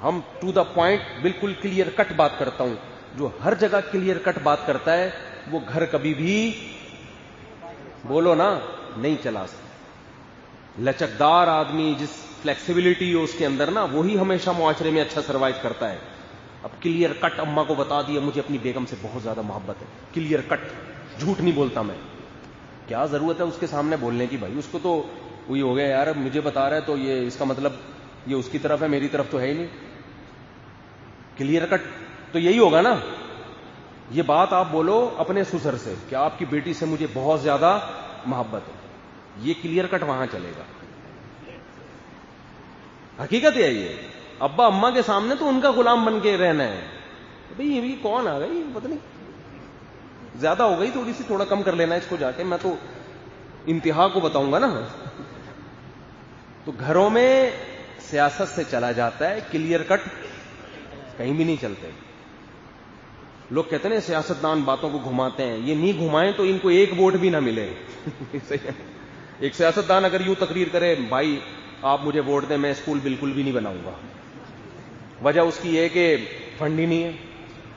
ہم ٹو دا پوائنٹ، بالکل کلیئر کٹ بات کرتا ہوں. جو ہر جگہ کلیئر کٹ بات کرتا ہے وہ گھر کبھی بھی بولو نا نہیں چلا سکتا. لچکدار آدمی، جس فلیکسیبلٹی ہو اس کے اندر نا، وہی ہمیشہ معاشرے میں اچھا سروائیو کرتا ہے. اب کلیئر کٹ اماں کو بتا دیا مجھے اپنی بیگم سے بہت زیادہ محبت ہے، کلیئر کٹ، جھوٹ نہیں بولتا میں. کیا ضرورت ہے اس کے سامنے بولنے کی بھائی؟ اس کو تو وہی ہو گیا یار، اب مجھے بتا رہا ہے تو یہ اس کا مطلب یہ اس کی طرف ہے، میری طرف تو ہے ہی نہیں. کلیئر کٹ تو یہی ہوگا نا. یہ بات آپ بولو اپنے سسر سے کہ آپ کی بیٹی سے مجھے بہت زیادہ محبت ہے، یہ کلیئر کٹ وہاں چلے گا. حقیقت ہے یہ. ابا اماں کے سامنے تو ان کا غلام بن کے رہنا ہے. بھئی یہ بھی کون آ گئی، پتہ نہیں زیادہ ہو گئی تھوڑی سی، تھوڑا کم کر لینا اس کو جا کے، میں تو انتہا کو بتاؤں گا نا. تو گھروں میں سیاست سے چلا جاتا ہے، کلیئر کٹ کہیں بھی نہیں چلتے. لوگ کہتے ہیں سیاستدان باتوں کو گھماتے ہیں. یہ نہیں گھمائیں تو ان کو ایک ووٹ بھی نہ ملے. ایک سیاستدان اگر یوں تقریر کرے بھائی آپ مجھے ووٹ دیں، میں اسکول بالکل بھی نہیں بناؤں گا، وجہ اس کی یہ کہ فنڈ ہی نہیں ہے.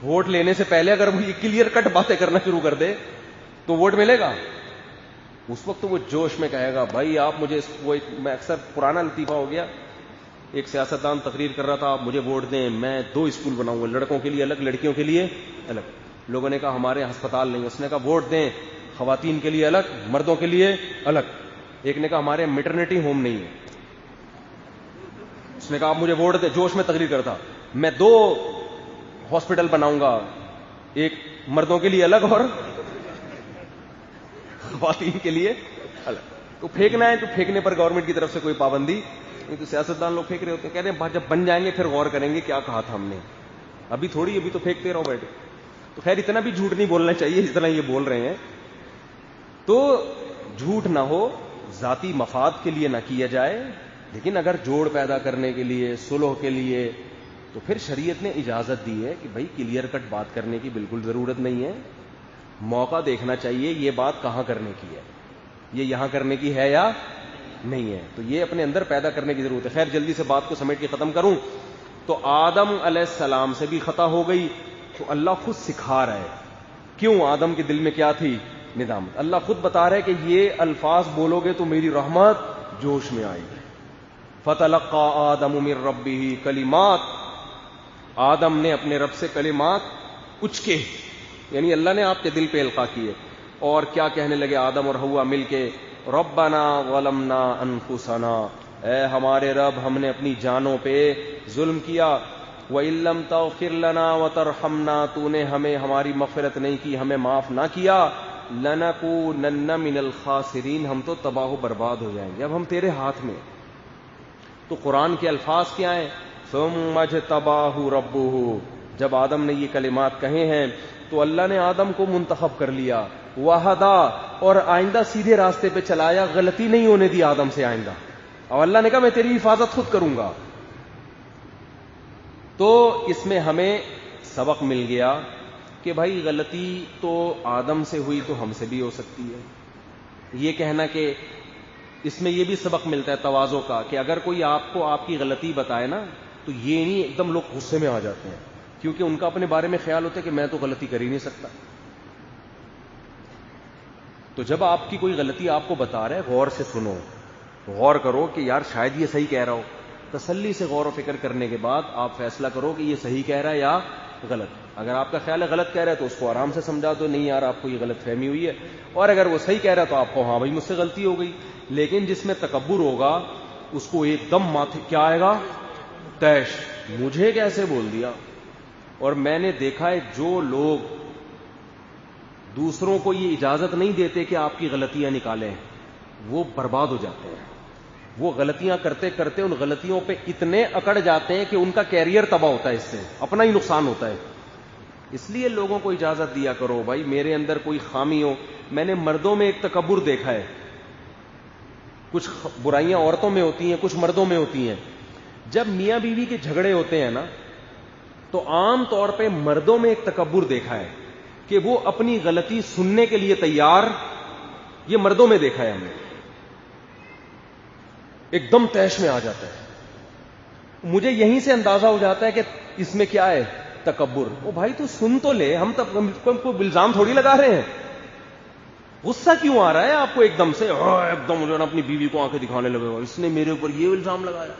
ووٹ لینے سے پہلے اگر وہ یہ کلیئر کٹ باتیں کرنا شروع کر دے تو ووٹ ملے گا. اس وقت وہ جوش میں کہے گا بھائی آپ مجھے، وہ میں اکثر پرانا لطیفہ ہو گیا، ایک سیاستدان تقریر کر رہا تھا آپ مجھے ووٹ دیں، میں 2 اسکول بناؤں گا، لڑکوں کے لیے الگ، لڑکیوں کے لیے الگ. لوگوں نے کہا ہمارے ہسپتال نہیں. اس نے کہا ووٹ دیں، خواتین کے لیے الگ، مردوں کے لیے الگ. ایک نے کہا ہمارے میٹرنیٹی ہوم نہیں ہے. اس نے کہا آپ مجھے ووٹ دیں، جوش میں تقریر کرتا، میں 2 ہاسپٹل بناؤں گا، ایک مردوں کے لیے الگ اور خواتین کے لیے الگ. تو پھینکنا ہے تو پھینکنے پر گورنمنٹ کی طرف سے کوئی پابندی نہیں. تو سیاستدان لوگ پھینک رہے ہوتے ہیں، کہتے ہیں جب بن جائیں گے پھر غور کریں گے کیا کہا تھا ہم نے، ابھی تھوڑی، ابھی تو پھینکتے رہو بیٹھے. تو خیر اتنا بھی جھوٹ نہیں بولنا چاہیے جتنا یہ بول رہے ہیں. تو جھوٹ نہ ہو، ذاتی مفاد کے لیے نہ کیا جائے، لیکن اگر جوڑ پیدا کرنے کے لیے، صلح کے لیے، تو پھر شریعت نے اجازت دی ہے کہ بھائی کلیئر کٹ بات کرنے کی بالکل ضرورت نہیں ہے. موقع دیکھنا چاہیے یہ بات کہاں کرنے کی ہے، یہ یہاں کرنے کی ہے یا نہیں ہے. تو یہ اپنے اندر پیدا کرنے کی ضرورت ہے. خیر جلدی سے بات کو سمیٹ کے ختم کروں تو آدم علیہ السلام سے بھی خطا ہو گئی تو اللہ خود سکھا رہا ہے. کیوں؟ آدم کے دل میں کیا تھی؟ ندامت. اللہ خود بتا رہا ہے کہ یہ الفاظ بولو گے تو میری رحمت جوش میں آئے گی. فَتَلَقَّى آدَمُ مِن رَبِّهِ كَلِمَاتٍ آدم نے اپنے رب سے کلمات اچکے، یعنی اللہ نے آپ کے دل پہ القا کیے، اور کیا کہنے لگے آدم اور حوا مل کے، ربنا ظلمنا انفسنا، اے ہمارے رب ہم نے اپنی جانوں پہ ظلم کیا، وَإِن لَّمْ تَغْفِرْ لَنَا وَتَرْحَمْنَا، تو نے ہمیں ہماری مغفرت نہیں کی، ہمیں معاف نہ کیا، لَنَكُونَنَّ مِنَ الْخَاسِرِينَ، ہم تو تباہ و برباد ہو جائیں گے، اب ہم تیرے ہاتھ میں۔ تو قرآن کے الفاظ کیا ہیں؟ ثُمَّ اجْتَبَاهُ رَبُّهُ، جب آدم نے یہ کلمات کہے ہیں تو اللہ نے آدم کو منتخب کر لیا، وَهَدَا، اور آئندہ سیدھے راستے پہ چلایا، غلطی نہیں ہونے دی آدم سے آئندہ، اور اللہ نے کہا میں تیری حفاظت خود کروں گا۔ تو اس میں ہمیں سبق مل گیا کہ بھائی غلطی تو آدم سے ہوئی تو ہم سے بھی ہو سکتی ہے۔ یہ کہنا کہ اس میں یہ بھی سبق ملتا ہے تواضع کا، کہ اگر کوئی آپ کو آپ کی غلطی بتائے نا تو یہ نہیں ایک دم لوگ غصے میں آ جاتے ہیں، کیونکہ ان کا اپنے بارے میں خیال ہوتا ہے کہ میں تو غلطی کر ہی نہیں سکتا۔ تو جب آپ کی کوئی غلطی آپ کو بتا رہا ہے، غور سے سنو، غور کرو کہ یار شاید یہ صحیح کہہ رہا ہو، تسلی سے غور و فکر کرنے کے بعد آپ فیصلہ کرو کہ یہ صحیح کہہ رہا ہے یا غلط۔ اگر آپ کا خیال ہے غلط کہہ رہا ہے تو اس کو آرام سے سمجھا دو، نہیں یار آپ کو یہ غلط فہمی ہوئی ہے، اور اگر وہ صحیح کہہ رہا ہے تو آپ کو ہاں بھائی مجھ سے غلطی ہو گئی۔ لیکن جس میں تکبر ہوگا اس کو ایک دم ماتھے کیا آئے گا؟ تیش، مجھے کیسے بول دیا۔ اور میں نے دیکھا ہے جو لوگ دوسروں کو یہ اجازت نہیں دیتے کہ آپ کی غلطیاں نکالیں، وہ برباد ہو جاتے ہیں۔ وہ غلطیاں کرتے کرتے ان غلطیوں پہ اتنے اکڑ جاتے ہیں کہ ان کا کیریئر تباہ ہوتا ہے، اس سے اپنا ہی نقصان ہوتا ہے۔ اس لیے لوگوں کو اجازت دیا کرو، بھائی میرے اندر کوئی خامی ہو۔ میں نے مردوں میں ایک تکبر دیکھا ہے، کچھ برائیاں عورتوں میں ہوتی ہیں، کچھ مردوں میں ہوتی ہیں۔ جب میاں بیوی کے جھگڑے ہوتے ہیں نا تو عام طور پہ مردوں میں ایک تکبر دیکھا ہے کہ وہ اپنی غلطی سننے کے لیے تیار، یہ مردوں میں دیکھا ہے ہم نے، ایک دم تیش میں آ جاتا ہے۔ مجھے یہیں سے اندازہ ہو جاتا ہے کہ اس میں کیا ہے؟ تکبر۔ او بھائی تو سن تو لے، ہم تب کو الزام تھوڑی لگا رہے ہیں۔ غصہ کیوں آ رہا ہے آپ کو ایک دم سے؟ ایک دم جو نا اپنی بیوی کو آنکھیں دکھانے لگے ہو، اس نے میرے اوپر یہ الزام لگایا۔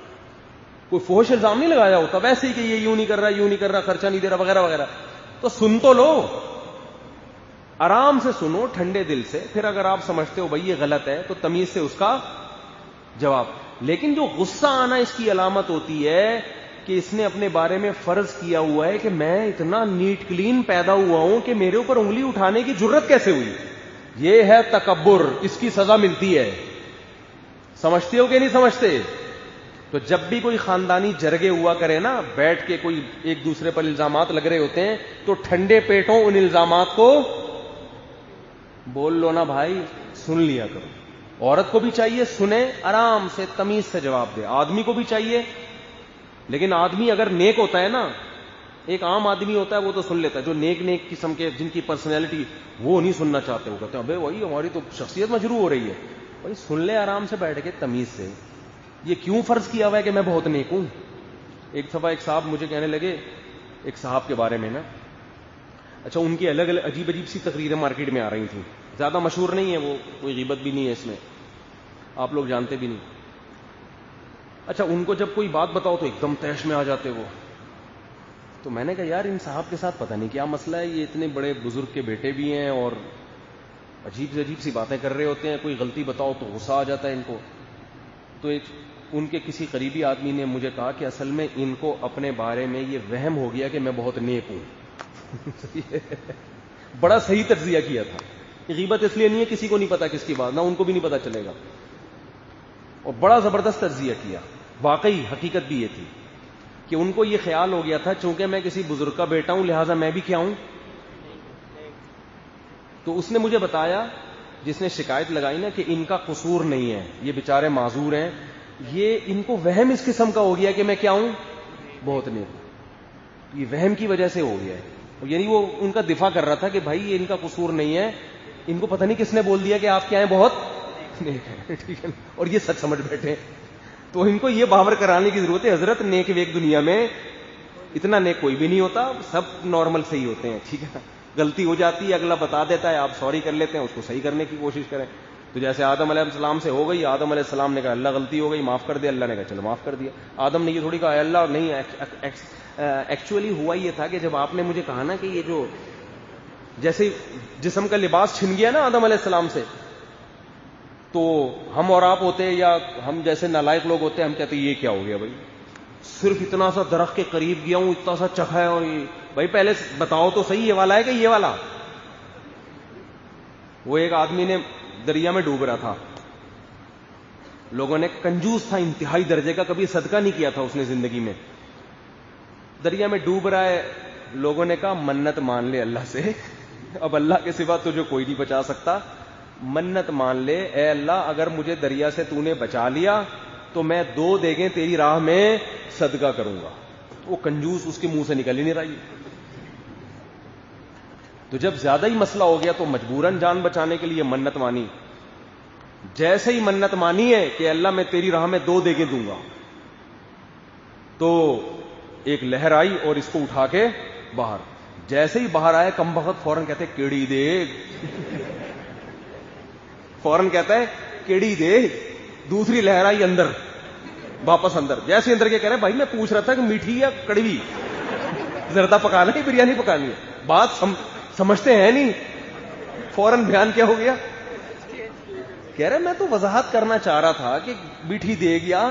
کوئی فحش الزام نہیں لگایا ہوتا، ویسے ہی کہ یہ یوں نہیں کر رہا، یوں نہیں کر رہا، خرچہ نہیں دے رہا، وغیرہ وغیرہ۔ تو سن تو لو، آرام سے سنو، ٹھنڈے دل سے۔ پھر اگر آپ سمجھتے ہو بھائی یہ غلط ہے تو تمیز سے اس کا جواب۔ لیکن جو غصہ آنا اس کی علامت ہوتی ہے کہ اس نے اپنے بارے میں فرض کیا ہوا ہے کہ میں اتنا نیٹ کلین پیدا ہوا ہوں کہ میرے اوپر انگلی اٹھانے کی جرت کیسے ہوئی۔ یہ ہے تکبر، اس کی سزا ملتی ہے۔ سمجھتے ہو کہ نہیں سمجھتے؟ تو جب بھی کوئی خاندانی جرگے ہوا کرے نا، بیٹھ کے کوئی ایک دوسرے پر الزامات لگ رہے ہوتے ہیں، تو ٹھنڈے پیٹوں ان الزامات کو بول لو نا بھائی، سن لیا کرو۔ عورت کو بھی چاہیے سنے، آرام سے تمیز سے جواب دے، آدمی کو بھی چاہیے۔ لیکن آدمی اگر نیک ہوتا ہے نا، ایک عام آدمی ہوتا ہے وہ تو سن لیتا ہے، جو نیک قسم کے جن کی پرسنالٹی وہ نہیں سننا چاہتے، وہ کہتے ہیں ابے وہی ہماری تو شخصیت مجروح ہو رہی ہے۔ بھائی سن لے آرام سے بیٹھ کے تمیز سے، یہ کیوں فرض کیا ہوا ہے کہ میں بہت نیک ہوں۔ ایک دفعہ ایک صاحب مجھے کہنے لگے ایک صاحب کے بارے میں نا، اچھا ان کی الگ الگ عجیب عجیب سی تقریریں مارکیٹ میں آ رہی تھیں، زیادہ مشہور نہیں ہے وہ، کوئی غیبت بھی نہیں ہے اس میں، آپ لوگ جانتے بھی نہیں۔ اچھا ان کو جب کوئی بات بتاؤ تو ایک دم تیش میں آ جاتے وہ۔ تو میں نے کہا یار ان صاحب کے ساتھ پتہ نہیں کیا مسئلہ ہے، یہ اتنے بڑے بزرگ کے بیٹے بھی ہیں اور عجیب سے عجیب سی باتیں کر رہے ہوتے ہیں، کوئی غلطی بتاؤ تو غصہ آ جاتا ہے ان کو۔ تو ایک ان کے کسی قریبی آدمی نے مجھے کہا کہ اصل میں ان کو اپنے بارے میں یہ وہم ہو گیا کہ میں بہت نیک ہوں۔ بڑا صحیح تجزیہ کیا تھا۔ غیبت اس لیے نہیں ہے کسی کو نہیں پتا کس کی بات، نہ ان کو بھی نہیں پتا چلے گا، اور بڑا زبردست تجزیہ کیا۔ واقعی حقیقت بھی یہ تھی کہ ان کو یہ خیال ہو گیا تھا چونکہ میں کسی بزرگ کا بیٹا ہوں لہٰذا میں بھی کیا ہوں۔ تو اس نے مجھے بتایا، جس نے شکایت لگائی نا کہ ان کا قصور نہیں ہے، یہ بیچارے معذور ہیں، یہ ان کو وہم اس قسم کا ہو گیا کہ میں کیا ہوں، بہت نیک۔ یہ وہم کی وجہ سے ہو گیا ہے، یعنی وہ ان کا دفاع کر رہا تھا کہ بھائی یہ ان کا قصور نہیں ہے، ان کو پتہ نہیں کس نے بول دیا کہ آپ کیا ہیں، بہت نیک ہیں، ٹھیک ہے، اور یہ سچ سمجھ بیٹھے۔ تو ان کو یہ باور کرانے کی ضرورت ہے حضرت نیک ویک دنیا میں اتنا نیک کوئی بھی نہیں ہوتا، سب نارمل سے ہی ہوتے ہیں، ٹھیک ہے۔ غلطی ہو جاتی ہے، اگلا بتا دیتا ہے، آپ سوری کر لیتے ہیں، اس کو صحیح کرنے کی کوشش کریں۔ تو جیسے آدم علیہ السلام سے ہو گئی، آدم علیہ السلام نے کہا اللہ غلطی ہو گئی معاف کر دیا، اللہ نے کہا چلو معاف کر دیا۔ آدم نے یہ تھوڑی کہا اللہ نہیں ایکچولی ہوا یہ تھا کہ جب آپ نے مجھے کہا نا کہ یہ جو جیسے جسم کا لباس چھن گیا نا آدم علیہ السلام سے, تو ہم اور آپ ہوتے یا ہم جیسے نالائق لوگ ہوتے ہم کہتے یہ کیا ہو گیا بھائی, صرف اتنا سا درخت کے قریب گیا ہوں, اتنا سا چکھا ہے, اور بھائی پہلے بتاؤ تو صحیح یہ والا ہے کہ یہ والا. وہ ایک آدمی نے دریا میں ڈوب رہا تھا, لوگوں نے, کنجوس تھا انتہائی درجے کا, کبھی صدقہ نہیں کیا تھا اس نے زندگی میں, دریا میں ڈوب رہا ہے, لوگوں نے کہا منت مان لے اللہ سے, اب اللہ کے سوا تجھے کوئی نہیں بچا سکتا, منت مان لے, اے اللہ اگر مجھے دریا سے تو نے بچا لیا تو میں 2 دیگیں تیری راہ میں صدقہ کروں گا. وہ کنجوس اس کے منہ سے نکل ہی نہیں رہی. تو جب زیادہ ہی مسئلہ ہو گیا تو مجبوراً جان بچانے کے لیے منت مانی. جیسے ہی منت مانی ہے کہ اللہ میں تیری راہ میں 2 دیگیں دوں گا, تو ایک لہر آئی اور اس کو اٹھا کے باہر, جیسے ہی باہر آئے کم بخت فوراً کہتے کیڑی دیگ, فوراً کہتا ہے کیڑی دیگ. دوسری لہر آئی اندر, واپس اندر, جیسے اندر کے کہہ رہے بھائی میں پوچھ رہا تھا کہ میٹھی یا کڑوی, زردہ پکانا ہے بریانی پکانی ہے, بات سمجھتے ہیں نہیں, فوراً بیان کیا ہو گیا, کہہ رہے میں تو وضاحت کرنا چاہ رہا تھا کہ میٹھی دیگ یا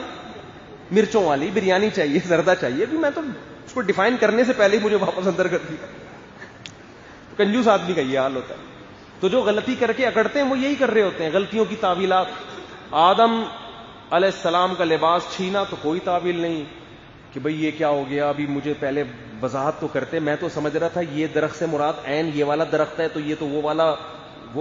مرچوں والی بریانی چاہیے, زردہ چاہیے, بھی میں تو اس کو ڈیفائن کرنے سے پہلے ہی مجھے واپس اندر کر دیا. کنجوس آدمی کا یہ حال ہوتا ہے. تو جو غلطی کر کے اکڑتے ہیں وہ یہی کر رہے ہوتے ہیں, غلطیوں کی تعویلات. آدم علیہ السلام کا لباس چھینا تو کوئی تعویل نہیں کہ بھئی یہ کیا ہو گیا, ابھی مجھے پہلے وضاحت تو کرتے, میں تو سمجھ رہا تھا یہ درخت سے مراد عین یہ والا درخت ہے, تو یہ تو وہ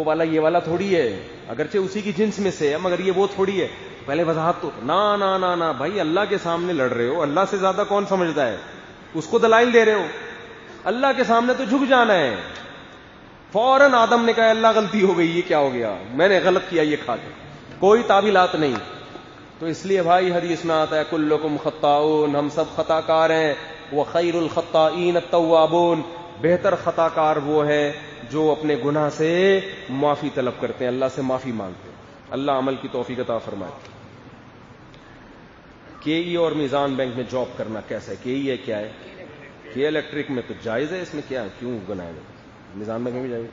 والا یہ والا تھوڑی ہے, اگرچہ اسی کی جنس میں سے ہے مگر یہ وہ تھوڑی ہے, پہلے وضاحت تو نا نا نا نا بھائی, اللہ کے سامنے لڑ رہے ہو, اللہ سے زیادہ کون سمجھتا ہے, اس کو دلائل دے رہے ہو, اللہ کے سامنے تو جھک جانا ہے. فوراً آدم نے کہا اللہ غلطی ہو گئی, یہ کیا ہو گیا, میں نے غلط کیا یہ کھا کے, کوئی تعویلات نہیں. تو اس لیے بھائی حدیث میں آتا ہے کلکم خطاؤن, ہم سب خطا کار ہیں, وخیر الخطائین التوابون, بہتر خطا کار وہ ہے جو اپنے گناہ سے معافی طلب کرتے ہیں, اللہ سے معافی مانگتے ہیں. اللہ عمل کی توفیق عطا فرمائے. کے ای اور میزان بینک میں جاب کرنا کیسا ہے؟ کے ای ہے کیا ہے؟ کے الیکٹرک میں تو جائز ہے, اس میں کیا ہے, کیوں گناہ ہے؟ میزان بینک میں بھی جائز.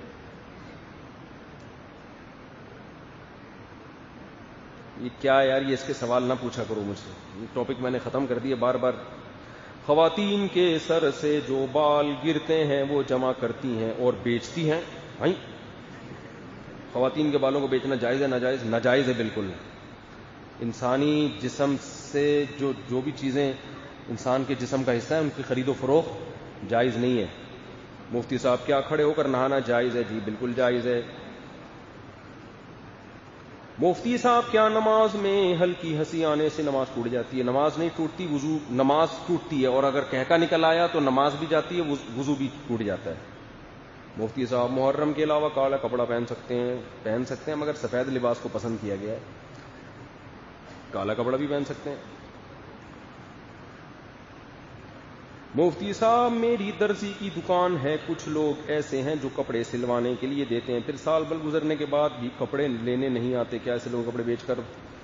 یہ کیا ہے یار, یہ اس کے سوال نہ پوچھا کرو مجھ سے, یہ ٹاپک میں نے ختم کر دیا بار بار. خواتین کے سر سے جو بال گرتے ہیں وہ جمع کرتی ہیں اور بیچتی ہیں. بھائی خواتین کے بالوں کو بیچنا جائز ہے ناجائز؟ ناجائز ہے بالکل. انسانی جسم سے جو بھی چیزیں انسان کے جسم کا حصہ ہے ان کی خرید و فروخت جائز نہیں ہے. مفتی صاحب کیا کھڑے ہو کر نہانا جائز ہے؟ جی بالکل جائز ہے. مفتی صاحب کیا نماز میں ہلکی ہنسی آنے سے نماز ٹوٹ جاتی ہے؟ نماز نہیں ٹوٹتی, وضو, نماز ٹوٹتی ہے, اور اگر کہکا نکل آیا تو نماز بھی جاتی ہے, وضو بھی ٹوٹ جاتا ہے. مفتی صاحب محرم کے علاوہ کالا کپڑا پہن سکتے ہیں مگر سفید لباس کو پسند کیا گیا ہے, کالا کپڑا بھی پہن سکتے ہیں. مفتی صاحب میری درزی کی دکان ہے, کچھ لوگ ایسے ہیں جو کپڑے سلوانے کے لیے دیتے ہیں, پھر سال بھر گزرنے کے بعد بھی کپڑے لینے نہیں آتے, کیا ایسے لوگ کپڑے بیچ کر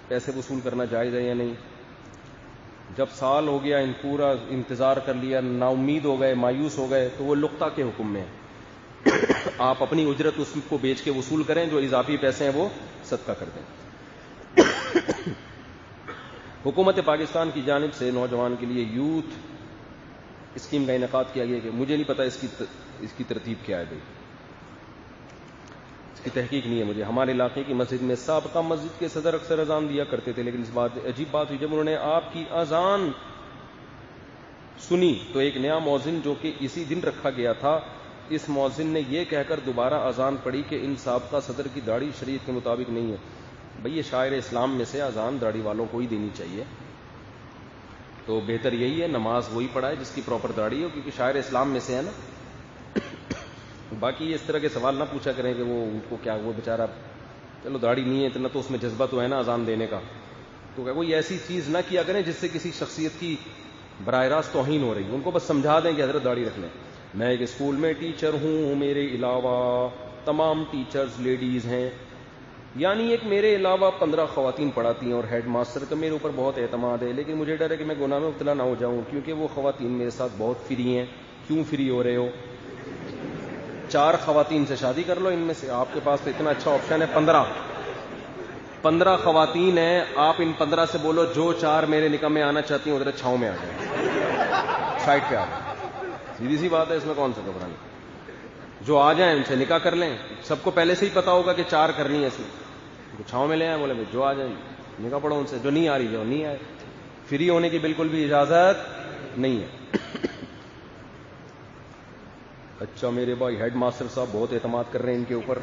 پیسے وصول کرنا جائز ہے یا نہیں؟ جب سال ہو گیا, پورا انتظار کر لیا, نا امید ہو گئے, مایوس ہو گئے, تو وہ لقطہ کے حکم میں ہے. آپ اپنی اجرت اس کو بیچ کے وصول کریں, جو اضافی پیسے ہیں وہ صدقہ کر دیں. حکومت پاکستان کی جانب سے نوجوان کے لیے یوتھ اسکیم کا انعقاد کیا گیا کہ مجھے نہیں پتا اس کی ترتیب کیا ہے بھائی, اس کی تحقیق نہیں ہے مجھے. ہمارے علاقے کی مسجد میں سابقہ مسجد کے صدر اکثر اذان دیا کرتے تھے, لیکن اس بات عجیب بات ہوئی جب انہوں نے آپ کی اذان سنی تو ایک نیا مؤذن جو کہ اسی دن رکھا گیا تھا, اس مؤذن نے یہ کہہ کر دوبارہ اذان پڑھی کہ ان سابقہ صدر کی داڑھی شریعت کے مطابق نہیں ہے. بھئی یہ شاعر اسلام میں سے اذان داڑھی والوں کو ہی دینی چاہیے, تو بہتر یہی ہے نماز وہی پڑھائے جس کی پراپر داڑھی ہو, کیونکہ شاعر اسلام میں سے ہے نا. باقی اس طرح کے سوال نہ پوچھا کریں کہ وہ ان کو کیا, وہ بیچارہ چلو داڑھی نہیں ہے اتنا تو اس میں جذبہ تو ہے نا اذان دینے کا, تو کوئی ایسی چیز نہ کیا کریں جس سے کسی شخصیت کی براہ راست توہین ہو رہی ہے. ان کو بس سمجھا دیں کہ حضرت داڑھی رکھ لیں. میں ایک اسکول میں ٹیچر ہوں, میرے علاوہ تمام ٹیچرز لیڈیز ہیں, یعنی ایک میرے علاوہ 15 خواتین پڑھاتی ہیں اور ہیڈ ماسٹر کا میرے اوپر بہت اعتماد ہے، لیکن مجھے ڈر ہے کہ میں گناہ میں مبتلا نہ ہو جاؤں، کیونکہ وہ خواتین میرے ساتھ بہت فری ہیں۔ کیوں فری ہو رہے ہو؟ 4 خواتین سے شادی کر لو، ان میں سے آپ کے پاس تو اتنا اچھا آپشن ہے، 15 خواتین ہیں، آپ ان 15 سے بولو جو 4 میرے نکاح میں آنا چاہتی ہیں ادھر چھاؤں میں آ جائیں، سائڈ پہ آ جائیں، سیدھی سی بات ہے، اس میں کون سا گھبرانا؟ جو آ جائیں ان سے نکاح کر لیں، سب کو پہلے سے ہی پتا ہوگا کہ 4 کرنی ہے، ایسی چھاؤں میں لے آئے، بولے جو آ جائیں نکاح پڑھو ان سے، جو نہیں آ رہی جو نہیں آئے، فری ہونے کی بالکل بھی اجازت نہیں ہے۔ اچھا میرے بھائی ہیڈ ماسٹر صاحب بہت اعتماد کر رہے ہیں ان کے اوپر۔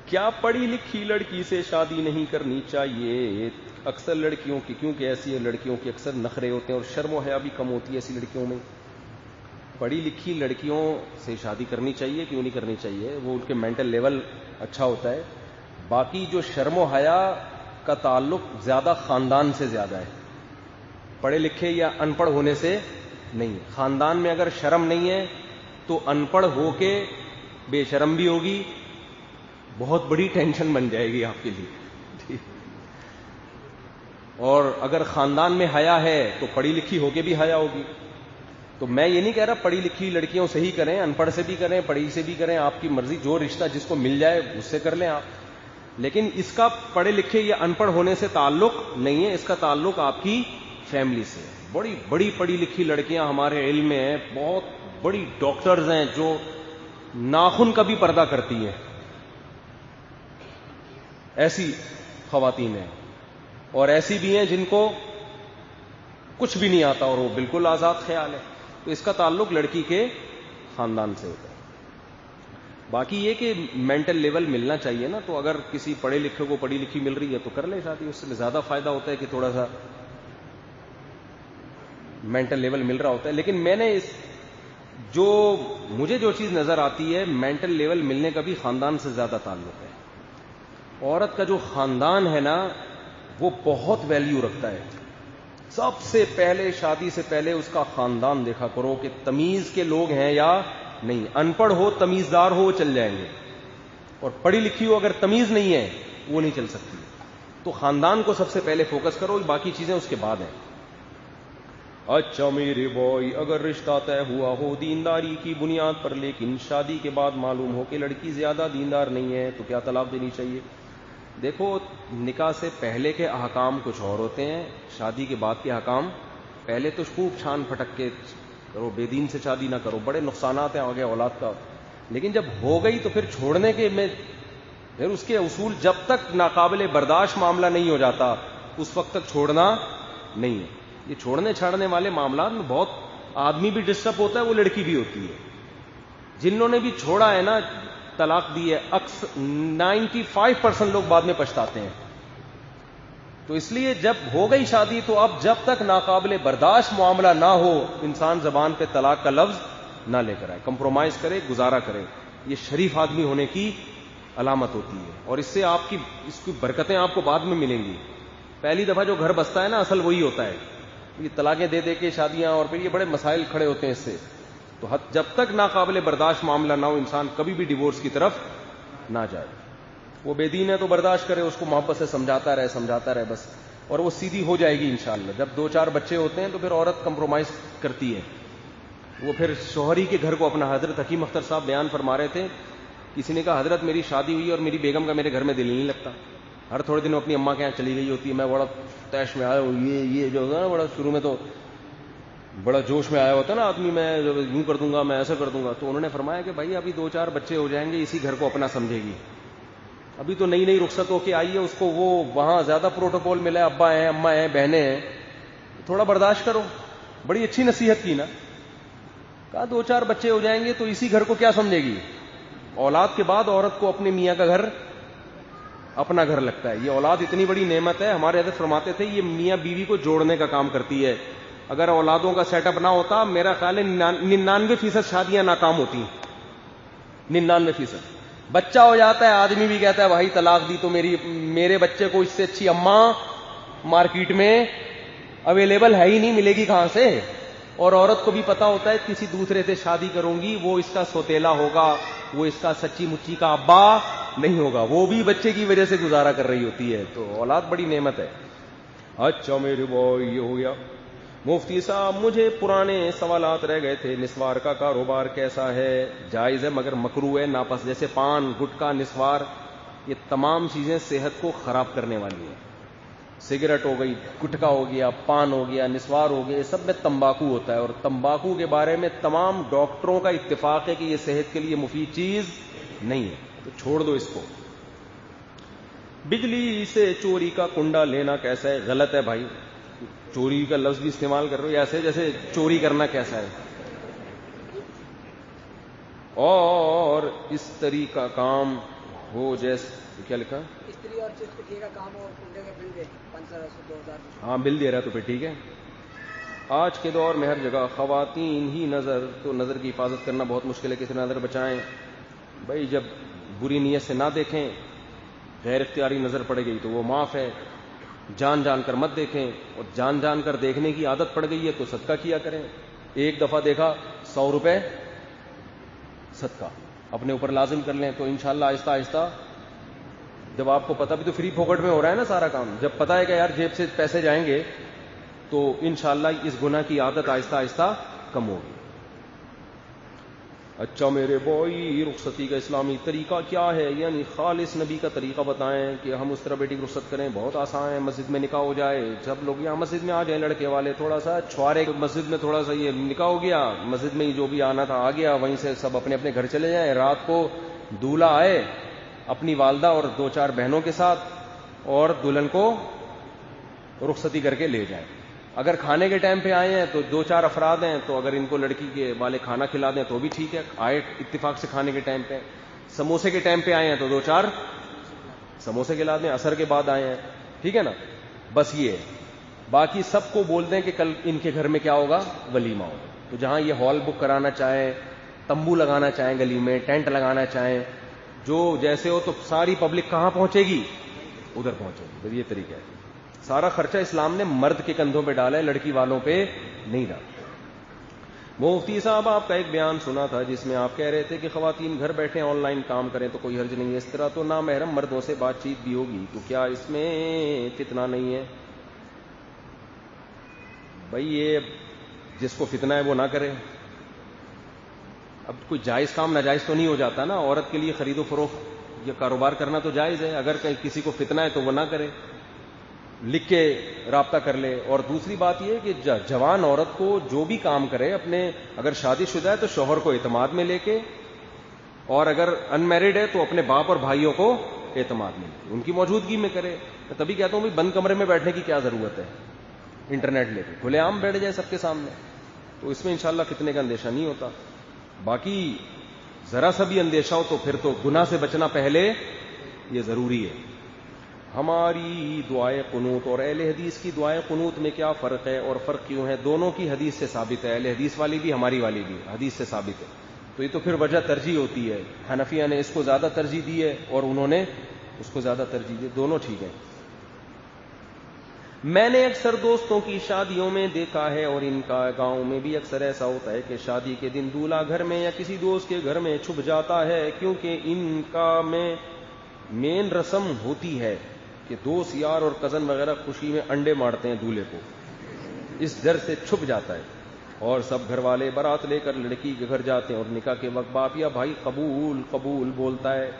کیا پڑھی لکھی لڑکی سے شادی نہیں کرنی چاہیے؟ اکثر لڑکیوں کی، کیونکہ ایسی لڑکیوں کے اکثر نخرے ہوتے ہیں اور شرم و حیا بھی کم ہوتی ہے ایسی لڑکیوں میں۔ پڑھی لکھی لڑکیوں سے شادی کرنی چاہیے، کیوں نہیں کرنی چاہیے؟ وہ ان کے مینٹل لیول اچھا ہوتا ہے۔ باقی جو شرم و حیا کا تعلق زیادہ خاندان سے زیادہ ہے، پڑھے لکھے یا ان پڑھ ہونے سے نہیں۔ خاندان میں اگر شرم نہیں ہے تو ان پڑھ ہو کے بے شرم بھی ہوگی، بہت بڑی ٹینشن بن جائے گی آپ کے لیے۔ اور اگر خاندان میں حیا ہے تو پڑھی لکھی ہو کے بھی حیا ہوگی۔ تو میں یہ نہیں کہہ رہا پڑھی لکھی لڑکیوں سے ہی کریں، ان پڑھ سے بھی کریں، پڑھی سے بھی کریں، آپ کی مرضی، جو رشتہ جس کو مل جائے اس سے کر لیں آپ، لیکن اس کا پڑھے لکھے یا ان پڑھ ہونے سے تعلق نہیں ہے، اس کا تعلق آپ کی فیملی سے۔ بڑی بڑی پڑھی لکھی لڑکیاں ہمارے علم میں ہیں، بہت بڑی ڈاکٹرز ہیں جو ناخن کا بھی پردہ کرتی ہیں، ایسی خواتین ہیں، اور ایسی بھی ہیں جن کو کچھ بھی نہیں آتا اور وہ بالکل آزاد خیال ہے۔ تو اس کا تعلق لڑکی کے خاندان سے ہوتا ہے۔ باقی یہ کہ مینٹل لیول ملنا چاہیے نا، تو اگر کسی پڑھے لکھے کو پڑھی لکھی مل رہی ہے تو کر لے شادی، اس سے زیادہ فائدہ ہوتا ہے کہ تھوڑا سا مینٹل لیول مل رہا ہوتا ہے۔ لیکن میں نے مجھے جو چیز نظر آتی ہے، مینٹل لیول ملنے کا بھی خاندان سے زیادہ تعلق ہے۔ عورت کا جو خاندان ہے نا وہ بہت ویلیو رکھتا ہے۔ سب سے پہلے شادی سے پہلے اس کا خاندان دیکھا کرو کہ تمیز کے لوگ ہیں یا نہیں، ان پڑھ ہو تمیزدار ہو وہ چل جائیں گے، اور پڑھی لکھی ہو اگر تمیز نہیں ہے وہ نہیں چل سکتی۔ تو خاندان کو سب سے پہلے فوکس کرو، باقی چیزیں اس کے بعد ہیں۔ اچھا میرے بھائی، اگر رشتہ طے ہوا ہو دینداری کی بنیاد پر لیکن شادی کے بعد معلوم ہو کہ لڑکی زیادہ دیندار نہیں ہے تو کیا طلاق دینی چاہیے؟ دیکھو، نکاح سے پہلے کے احکام کچھ اور ہوتے ہیں، شادی کے بعد کے احکام۔ پہلے تو خوب چھان پھٹک کے کرو، بے دین سے شادی نہ کرو، بڑے نقصانات ہیں آگے اولاد کا۔ لیکن جب ہو گئی تو پھر چھوڑنے کے پھر اس کے اصول، جب تک ناقابل برداشت معاملہ نہیں ہو جاتا اس وقت تک چھوڑنا نہیں ہے۔ یہ چھوڑنے چھاڑنے والے معاملات میں بہت آدمی بھی ڈسٹرب ہوتا ہے، وہ لڑکی بھی ہوتی ہے۔ جنہوں نے بھی چھوڑا ہے نا، طلاق دی ہے، 95% لوگ بعد میں پچھتاتے ہیں۔ تو اس لیے جب ہو گئی شادی تو اب جب تک ناقابل برداشت معاملہ نہ ہو، انسان زبان پہ طلاق کا لفظ نہ لے کر آئے، کمپرومائز کرے، گزارا کرے۔ یہ شریف آدمی ہونے کی علامت ہوتی ہے، اور اس سے اس کی برکتیں آپ کو بعد میں ملیں گی۔ پہلی دفعہ جو گھر بستا ہے نا، اصل وہی ہوتا ہے۔ یہ طلاقیں دے دے کے شادیاں، اور پھر یہ بڑے مسائل کھڑے ہوتے ہیں اس سے۔ تو جب تک ناقابل برداشت معاملہ نہ ہو، انسان کبھی بھی ڈیورس کی طرف نہ جائے۔ وہ بے دین ہے تو برداشت کرے، اس کو محبت سے سمجھاتا رہے بس، اور وہ سیدھی ہو جائے گی انشاءاللہ۔ جب 2-4 بچے ہوتے ہیں تو پھر عورت کمپرومائز کرتی ہے، وہ پھر شوہری کے گھر کو اپنا۔ حضرت حکیم اختر صاحب بیان فرما رہے تھے، کسی نے کہا حضرت میری شادی ہوئی اور میری بیگم کا میرے گھر میں دل نہیں لگتا، ہر تھوڑے دن اپنی اماں کے یہاں چلی گئی ہوتی ہے، میں بڑا تیش میں آیا ہوں، یہ جو ہے نا، بڑا شروع میں تو بڑا جوش میں آیا ہوتا ہے نا آدمی، میں یوں کر دوں گا، میں ایسا کر دوں گا۔ تو انہوں نے فرمایا کہ بھائی ابھی 2-4 بچے ہو جائیں گے، اسی گھر کو اپنا سمجھے گی، ابھی تو نئی رخصت ہو کے آئی ہے، اس کو وہ وہاں زیادہ پروٹوکول ملا ہے، ابا ہیں، اماں ہیں، بہنیں ہیں، تھوڑا برداشت کرو۔ بڑی اچھی نصیحت کی نا، کہا 2-4 بچے ہو جائیں گے تو اسی گھر کو کیا سمجھے گی؟ اولاد کے بعد عورت کو اپنے میاں کا گھر اپنا گھر لگتا ہے۔ یہ اولاد اتنی بڑی نعمت ہے، ہمارے حضرت فرماتے تھے یہ میاں بیوی کو جوڑنے کا کام کرتی ہے۔ اگر اولادوں کا سیٹ اپ نہ ہوتا، میرا خیال ہے 99% شادیاں ناکام ہوتی ہیں۔ 99% بچہ ہو جاتا ہے، آدمی بھی کہتا ہے بھائی طلاق دی تو میرے بچے کو اس سے اچھی اماں مارکیٹ میں اویلیبل ہے ہی نہیں، ملے گی کہاں سے؟ اور عورت کو بھی پتا ہوتا ہے کسی دوسرے سے شادی کروں گی وہ اس کا سوتیلا ہوگا, وہ اس کا سچی مچی کا ابا نہیں ہوگا, وہ بھی بچے کی وجہ سے گزارا کر رہی ہوتی ہے. تو اولاد بڑی نعمت ہے. اچھا میرے بھائی یہ ہو گیا. مفتی صاحب مجھے پرانے سوالات رہ گئے تھے. نسوار کا کاروبار کیسا ہے؟ جائز ہے مگر مکروہ ہے, ناپسند. جیسے پان, گٹکا, نسوار, یہ تمام چیزیں صحت کو خراب کرنے والی ہیں. سگریٹ ہو گئی, گٹکا ہو گیا, پان ہو گیا, نسوار ہو گیا, سب میں تمباکو ہوتا ہے. اور تمباکو کے بارے میں تمام ڈاکٹروں کا اتفاق ہے کہ یہ صحت کے لیے مفید چیز نہیں ہے, تو چھوڑ دو اس کو. بجلی سے چوری کا کنڈا لینا کیسا ہے؟ غلط ہے بھائی. چوری کا لفظ بھی استعمال کر رہے ہو ایسے جیسے چوری کرنا کیسا ہے. اور اس طریقہ کام ہو جیسے کیا لکھا, استری اور چپس پٹھیے کا کام اور کنڈے کا بل دے 5,000 ہاں بل دے رہا تو پھر ٹھیک ہے. آج کے دور میں ہر جگہ خواتین ہی نظر, تو نظر کی حفاظت کرنا بہت مشکل ہے. کسی نظر بچائیں بھائی, جب بری نیت سے نہ دیکھیں, غیر اختیاری نظر پڑ گئی تو وہ معاف ہے. جان جان کر مت دیکھیں, اور جان جان کر دیکھنے کی عادت پڑ گئی ہے تو صدقہ کیا کریں. ایک دفعہ دیکھا 100 روپے صدقہ اپنے اوپر لازم کر لیں, تو انشاءاللہ آہستہ آہستہ جب آپ کو پتہ بھی تو فری پھوکٹ میں ہو رہا ہے نا سارا کام, جب پتہ ہے کہ یار جیب سے پیسے جائیں گے تو انشاءاللہ اس گناہ کی عادت آہستہ آہستہ کم ہوگی. اچھا میرے بھائی, رخصتی کا اسلامی طریقہ کیا ہے؟ یعنی خالص نبی کا طریقہ بتائیں کہ ہم اس طرح بیٹی کی رخصت کریں. بہت آسان ہے, مسجد میں نکاح ہو جائے. جب لوگ یہاں مسجد میں آ جائیں لڑکے والے, تھوڑا سا چھوارے مسجد میں تھوڑا سا یہ نکاح ہو گیا, مسجد میں ہی جو بھی آنا تھا آ گیا, وہیں سے سب اپنے اپنے گھر چلے جائیں. رات کو دولہا آئے اپنی والدہ اور 2-4 بہنوں کے ساتھ, اور دلہن کو رخصتی کر کے لے جائیں. اگر کھانے کے ٹائم پہ آئے ہیں تو 2-4 افراد ہیں, تو اگر ان کو لڑکی کے والے کھانا کھلا دیں تو بھی ٹھیک ہے, آئے اتفاق سے کھانے کے ٹائم پہ. سموسے کے ٹائم پہ آئے ہیں تو 2-4 سموسے کھلا دیں. عصر کے بعد آئے ہیں, ٹھیک ہے نا. بس یہ ہے, باقی سب کو بول دیں کہ کل ان کے گھر میں کیا ہوگا, ولیمہ ہوگا. تو جہاں یہ ہال بک کرانا چاہیں, تمبو لگانا چاہیں گلی میں, ٹینٹ لگانا چاہیں, جو جیسے ہو, تو ساری پبلک کہاں پہنچے گی, ادھر پہنچے گی. بس یہ طریقہ ہے. سارا خرچہ اسلام نے مرد کے کندھوں پہ ڈالا ہے, لڑکی والوں پہ نہیں ڈالا. مفتی صاحب آپ کا ایک بیان سنا تھا جس میں آپ کہہ رہے تھے کہ خواتین گھر بیٹھے آن لائن کام کریں تو کوئی حرج نہیں ہے. اس طرح تو نامحرم مردوں سے بات چیت بھی ہوگی, تو کیا اس میں فتنہ نہیں ہے؟ بھائی یہ جس کو فتنہ ہے وہ نہ کرے. اب کوئی جائز کام ناجائز تو نہیں ہو جاتا نا. عورت کے لیے خرید و فروخت یا کاروبار کرنا تو جائز ہے. اگر کسی کو فتنہ ہے تو وہ نہ کرے, لکھ کے رابطہ کر لے. اور دوسری بات یہ کہ جوان عورت کو جو بھی کام کرے اپنے, اگر شادی شدہ ہے تو شوہر کو اعتماد میں لے کے, اور اگر ان میرڈ ہے تو اپنے باپ اور بھائیوں کو اعتماد میں لے کے, ان کی موجودگی میں کرے. میں تبھی کہتا ہوں بھائی بند کمرے میں بیٹھنے کی کیا ضرورت ہے, انٹرنیٹ لے کے کھلے عام بیٹھ جائے سب کے سامنے, تو اس میں انشاءاللہ فتنے کا اندیشہ نہیں ہوتا. باقی ذرا سا بھی اندیشہ ہو تو پھر تو گناہ سے بچنا پہلے یہ ضروری ہے. ہماری دعائے قنوت اور اہل حدیث کی دعائے قنوت میں کیا فرق ہے, اور فرق کیوں ہے؟ دونوں کی حدیث سے ثابت ہے, اہل حدیث والی بھی ہماری والی بھی حدیث سے ثابت ہے. تو یہ تو پھر وجہ ترجیح ہوتی ہے. حنفیہ نے اس کو زیادہ ترجیح دی ہے اور انہوں نے اس کو زیادہ ترجیح دی. دونوں ٹھیک ہیں. میں نے اکثر دوستوں کی شادیوں میں دیکھا ہے, اور ان کا گاؤں میں بھی اکثر ایسا ہوتا ہے کہ شادی کے دن دولہا گھر میں یا کسی دوست کے گھر میں چھپ جاتا ہے, کیونکہ ان کا میں مین رسم ہوتی ہے کہ دوست یار اور کزن وغیرہ خوشی میں انڈے مارتے ہیں دولہے کو, اس ڈر سے چھپ جاتا ہے. اور سب گھر والے بارات لے کر لڑکی کے گھر جاتے ہیں, اور نکاح کے وقت باپ یا بھائی قبول قبول بولتا ہے.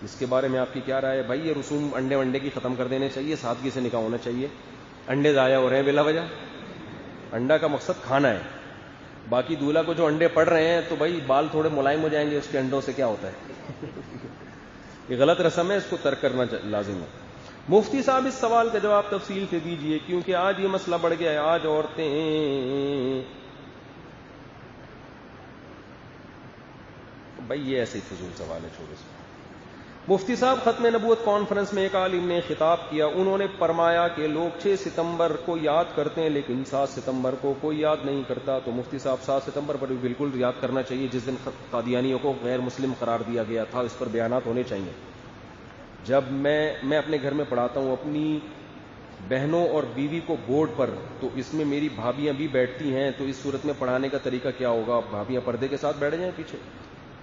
اس کے بارے میں آپ کی کیا رائے ہے؟ بھائی یہ رسوم انڈے ونڈے کی ختم کر دینے چاہیے, سادگی سے نکاح ہونا چاہیے. انڈے ضائع ہو رہے ہیں بلا وجہ. انڈا کا مقصد کھانا ہے. باقی دولہا کو جو انڈے پڑ رہے ہیں تو بھائی بال تھوڑے ملائم ہو جائیں گے, اس کے انڈوں سے کیا ہوتا ہے؟ یہ غلط رسم ہے, اس کو ترک کرنا لازم ہے. مفتی صاحب اس سوال کا جواب تفصیل سے دیجئے, کیونکہ آج یہ مسئلہ بڑھ گیا ہے. آج عورتیں, بھائی یہ ایسے ہی فضول سوال ہے, چھوڑو اس. مفتی صاحب ختم نبوت کانفرنس میں ایک عالم نے خطاب کیا. انہوں نے فرمایا کہ لوگ 6 ستمبر کو یاد کرتے ہیں لیکن 7 ستمبر کو کوئی یاد نہیں کرتا. تو مفتی صاحب 7 ستمبر پر بھی بالکل یاد کرنا چاہیے, جس دن قادیانیوں کو غیر مسلم قرار دیا گیا تھا. اس پر بیانات ہونے چاہیے. جب میں اپنے گھر میں پڑھاتا ہوں, اپنی بہنوں اور بیوی کو بورڈ پر، تو اس میں میری بھابیاں بھی بیٹھتی ہیں، تو اس صورت میں پڑھانے کا طریقہ کیا ہوگا؟ بھابیاں پردے کے ساتھ بیٹھ جائیں پیچھے؟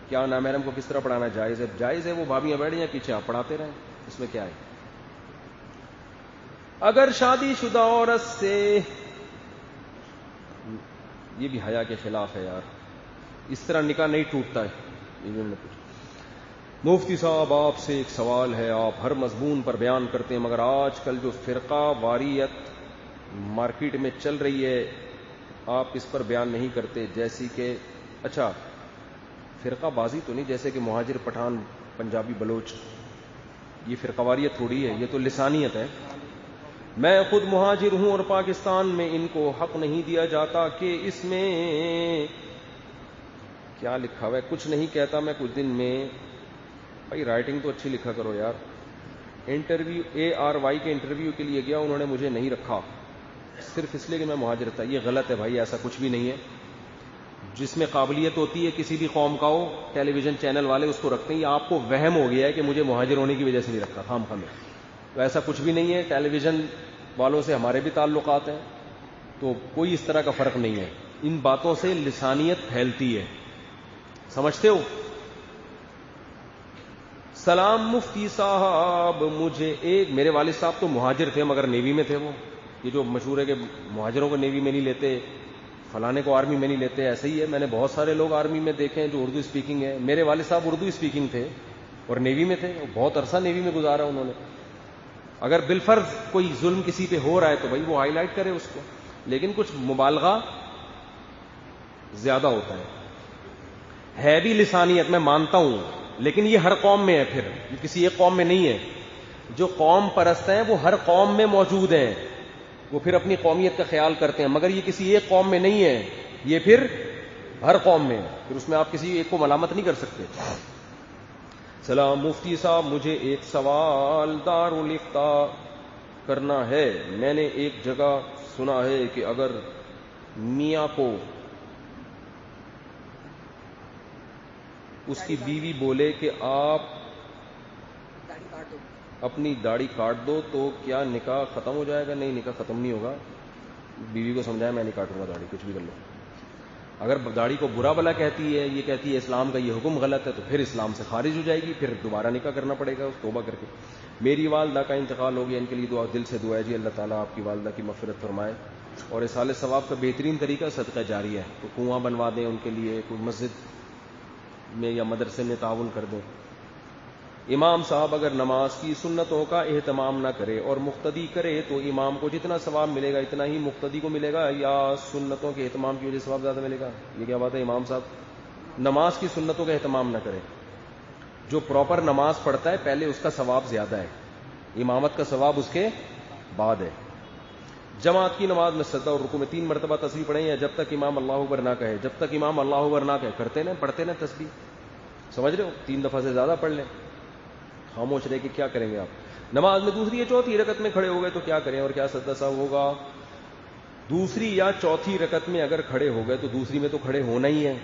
کیا نامحرم کو کس طرح پڑھانا جائز ہے؟ جائز ہے، وہ بھابیاں بیٹھ جائیں پیچھے، آپ پڑھاتے رہیں، اس میں کیا ہے؟ اگر شادی شدہ عورت سے، یہ بھی حیا کے خلاف ہے یار، اس طرح نکاح نہیں ٹوٹتا ہے، یہ بھی انہوں نے پوچھا۔ مفتی صاحب آپ سے ایک سوال ہے، آپ ہر مضمون پر بیان کرتے ہیں مگر آج کل جو فرقہ واریت مارکیٹ میں چل رہی ہے آپ اس پر بیان نہیں کرتے، جیسی کہ، اچھا فرقہ بازی تو نہیں، جیسے کہ مہاجر پٹھان پنجابی بلوچ، یہ فرقہ واریت تھوڑی ہے، یہ تو لسانیت ہے۔ میں خود مہاجر ہوں اور پاکستان میں ان کو حق نہیں دیا جاتا کہ اس میں کیا لکھا ہوا ہے، کچھ نہیں کہتا میں کچھ دن میں، بھائی رائٹنگ تو اچھی لکھا کرو یار۔ انٹرویو ARY کے انٹرویو کے لیے گیا، انہوں نے مجھے نہیں رکھا صرف اس لیے کہ میں مہاجر تھا، یہ غلط ہے بھائی، ایسا کچھ بھی نہیں ہے۔ جس میں قابلیت ہوتی ہے کسی بھی قوم کا ہو، ٹیلی ویژن چینل والے اس کو رکھتے ہیں، یہ آپ کو وہم ہو گیا ہے کہ مجھے مہاجر ہونے کی وجہ سے نہیں رکھا خام خواہ میں، تو ایسا کچھ بھی نہیں ہے۔ ٹیلی ویژن والوں سے ہمارے بھی تعلقات ہیں، تو کوئی اس طرح کا فرق نہیں ہے، ان باتوں سے لسانیت پھیلتی ہے، سمجھتے ہو؟ سلام مفتی صاحب، مجھے ایک، میرے والد صاحب تو مہاجر تھے مگر نیوی میں تھے، وہ یہ جو مشہور ہے کہ مہاجروں کو نیوی میں نہیں لیتے، فلانے کو آرمی میں نہیں لیتے، ایسے ہی ہے، میں نے بہت سارے لوگ آرمی میں دیکھے ہیں جو اردو اسپیکنگ ہے، میرے والد صاحب اردو اسپیکنگ تھے اور نیوی میں تھے، بہت عرصہ نیوی میں گزارا انہوں نے۔ اگر بالفرض کوئی ظلم کسی پہ ہو رہا ہے تو بھائی وہ ہائی لائٹ کرے اس کو، لیکن کچھ مبالغہ زیادہ ہوتا ہے بھی لسانیت، میں مانتا ہوں، لیکن یہ ہر قوم میں ہے، پھر یہ کسی ایک قوم میں نہیں ہے، جو قوم پرست ہیں وہ ہر قوم میں موجود ہیں، وہ پھر اپنی قومیت کا خیال کرتے ہیں، مگر یہ کسی ایک قوم میں نہیں ہے، یہ پھر ہر قوم میں ہے، پھر اس میں آپ کسی ایک کو ملامت نہیں کر سکتے۔ سلام مفتی صاحب، مجھے ایک سوال دارالفتاء کرنا ہے، میں نے ایک جگہ سنا ہے کہ اگر میاں کو اس کی بیوی بولے کہ آپ داڑھی کاٹ دو، اپنی داڑھی کاٹ دو تو کیا نکاح ختم ہو جائے گا؟ نہیں، نکاح ختم نہیں ہوگا، بیوی کو سمجھایا میں نہیں کاٹوں گا داڑھی، کچھ بھی کر لو۔ اگر داڑھی کو برا بلا کہتی ہے، یہ کہتی ہے اسلام کا یہ حکم غلط ہے، تو پھر اسلام سے خارج ہو جائے گی، پھر دوبارہ نکاح کرنا پڑے گا توبہ کر کے۔ میری والدہ کا انتقال ہو گیا، ان کے لیے دعا، دل سے دعا ہے جی، اللہ تعالیٰ آپ کی والدہ کی مغفرت فرمائے، اور اصالہ ثواب کا بہترین طریقہ صدقہ جاریہ ہے، تو کنواں بنوا دیں ان کے لیے، کوئی مسجد میں یا مدرسے میں تعاون کر دیں۔ امام صاحب اگر نماز کی سنتوں کا اہتمام نہ کرے اور مقتدی کرے تو امام کو جتنا ثواب ملے گا اتنا ہی مقتدی کو ملے گا، یا سنتوں کے اہتمام کی وجہ سے ثواب زیادہ ملے گا؟ یہ کیا بات ہے؟ امام صاحب نماز کی سنتوں کا اہتمام نہ کرے، جو پراپر نماز پڑھتا ہے پہلے اس کا ثواب زیادہ ہے، امامت کا ثواب اس کے بعد ہے۔ جماعت کی نماز میں سجدہ اور رکوع میں 3 مرتبہ تسبیح پڑھیں، یا جب تک امام اللہ اکبر نہ کہے، جب تک امام اللہ اکبر نہ کہے کرتے نا، پڑھتے نا تسبیح، سمجھ رہے ہو؟ 3 دفعہ سے زیادہ پڑھ لیں، خاموش رہے کہ کیا کریں گے آپ۔ نماز میں دوسری یا چوتھی رکعت میں کھڑے ہو گئے تو کیا کریں اور کیا سجدہ سہو ہوگا؟ دوسری یا چوتھی رکعت میں اگر کھڑے ہو گئے تو دوسری میں تو کھڑے ہونا ہی ہے،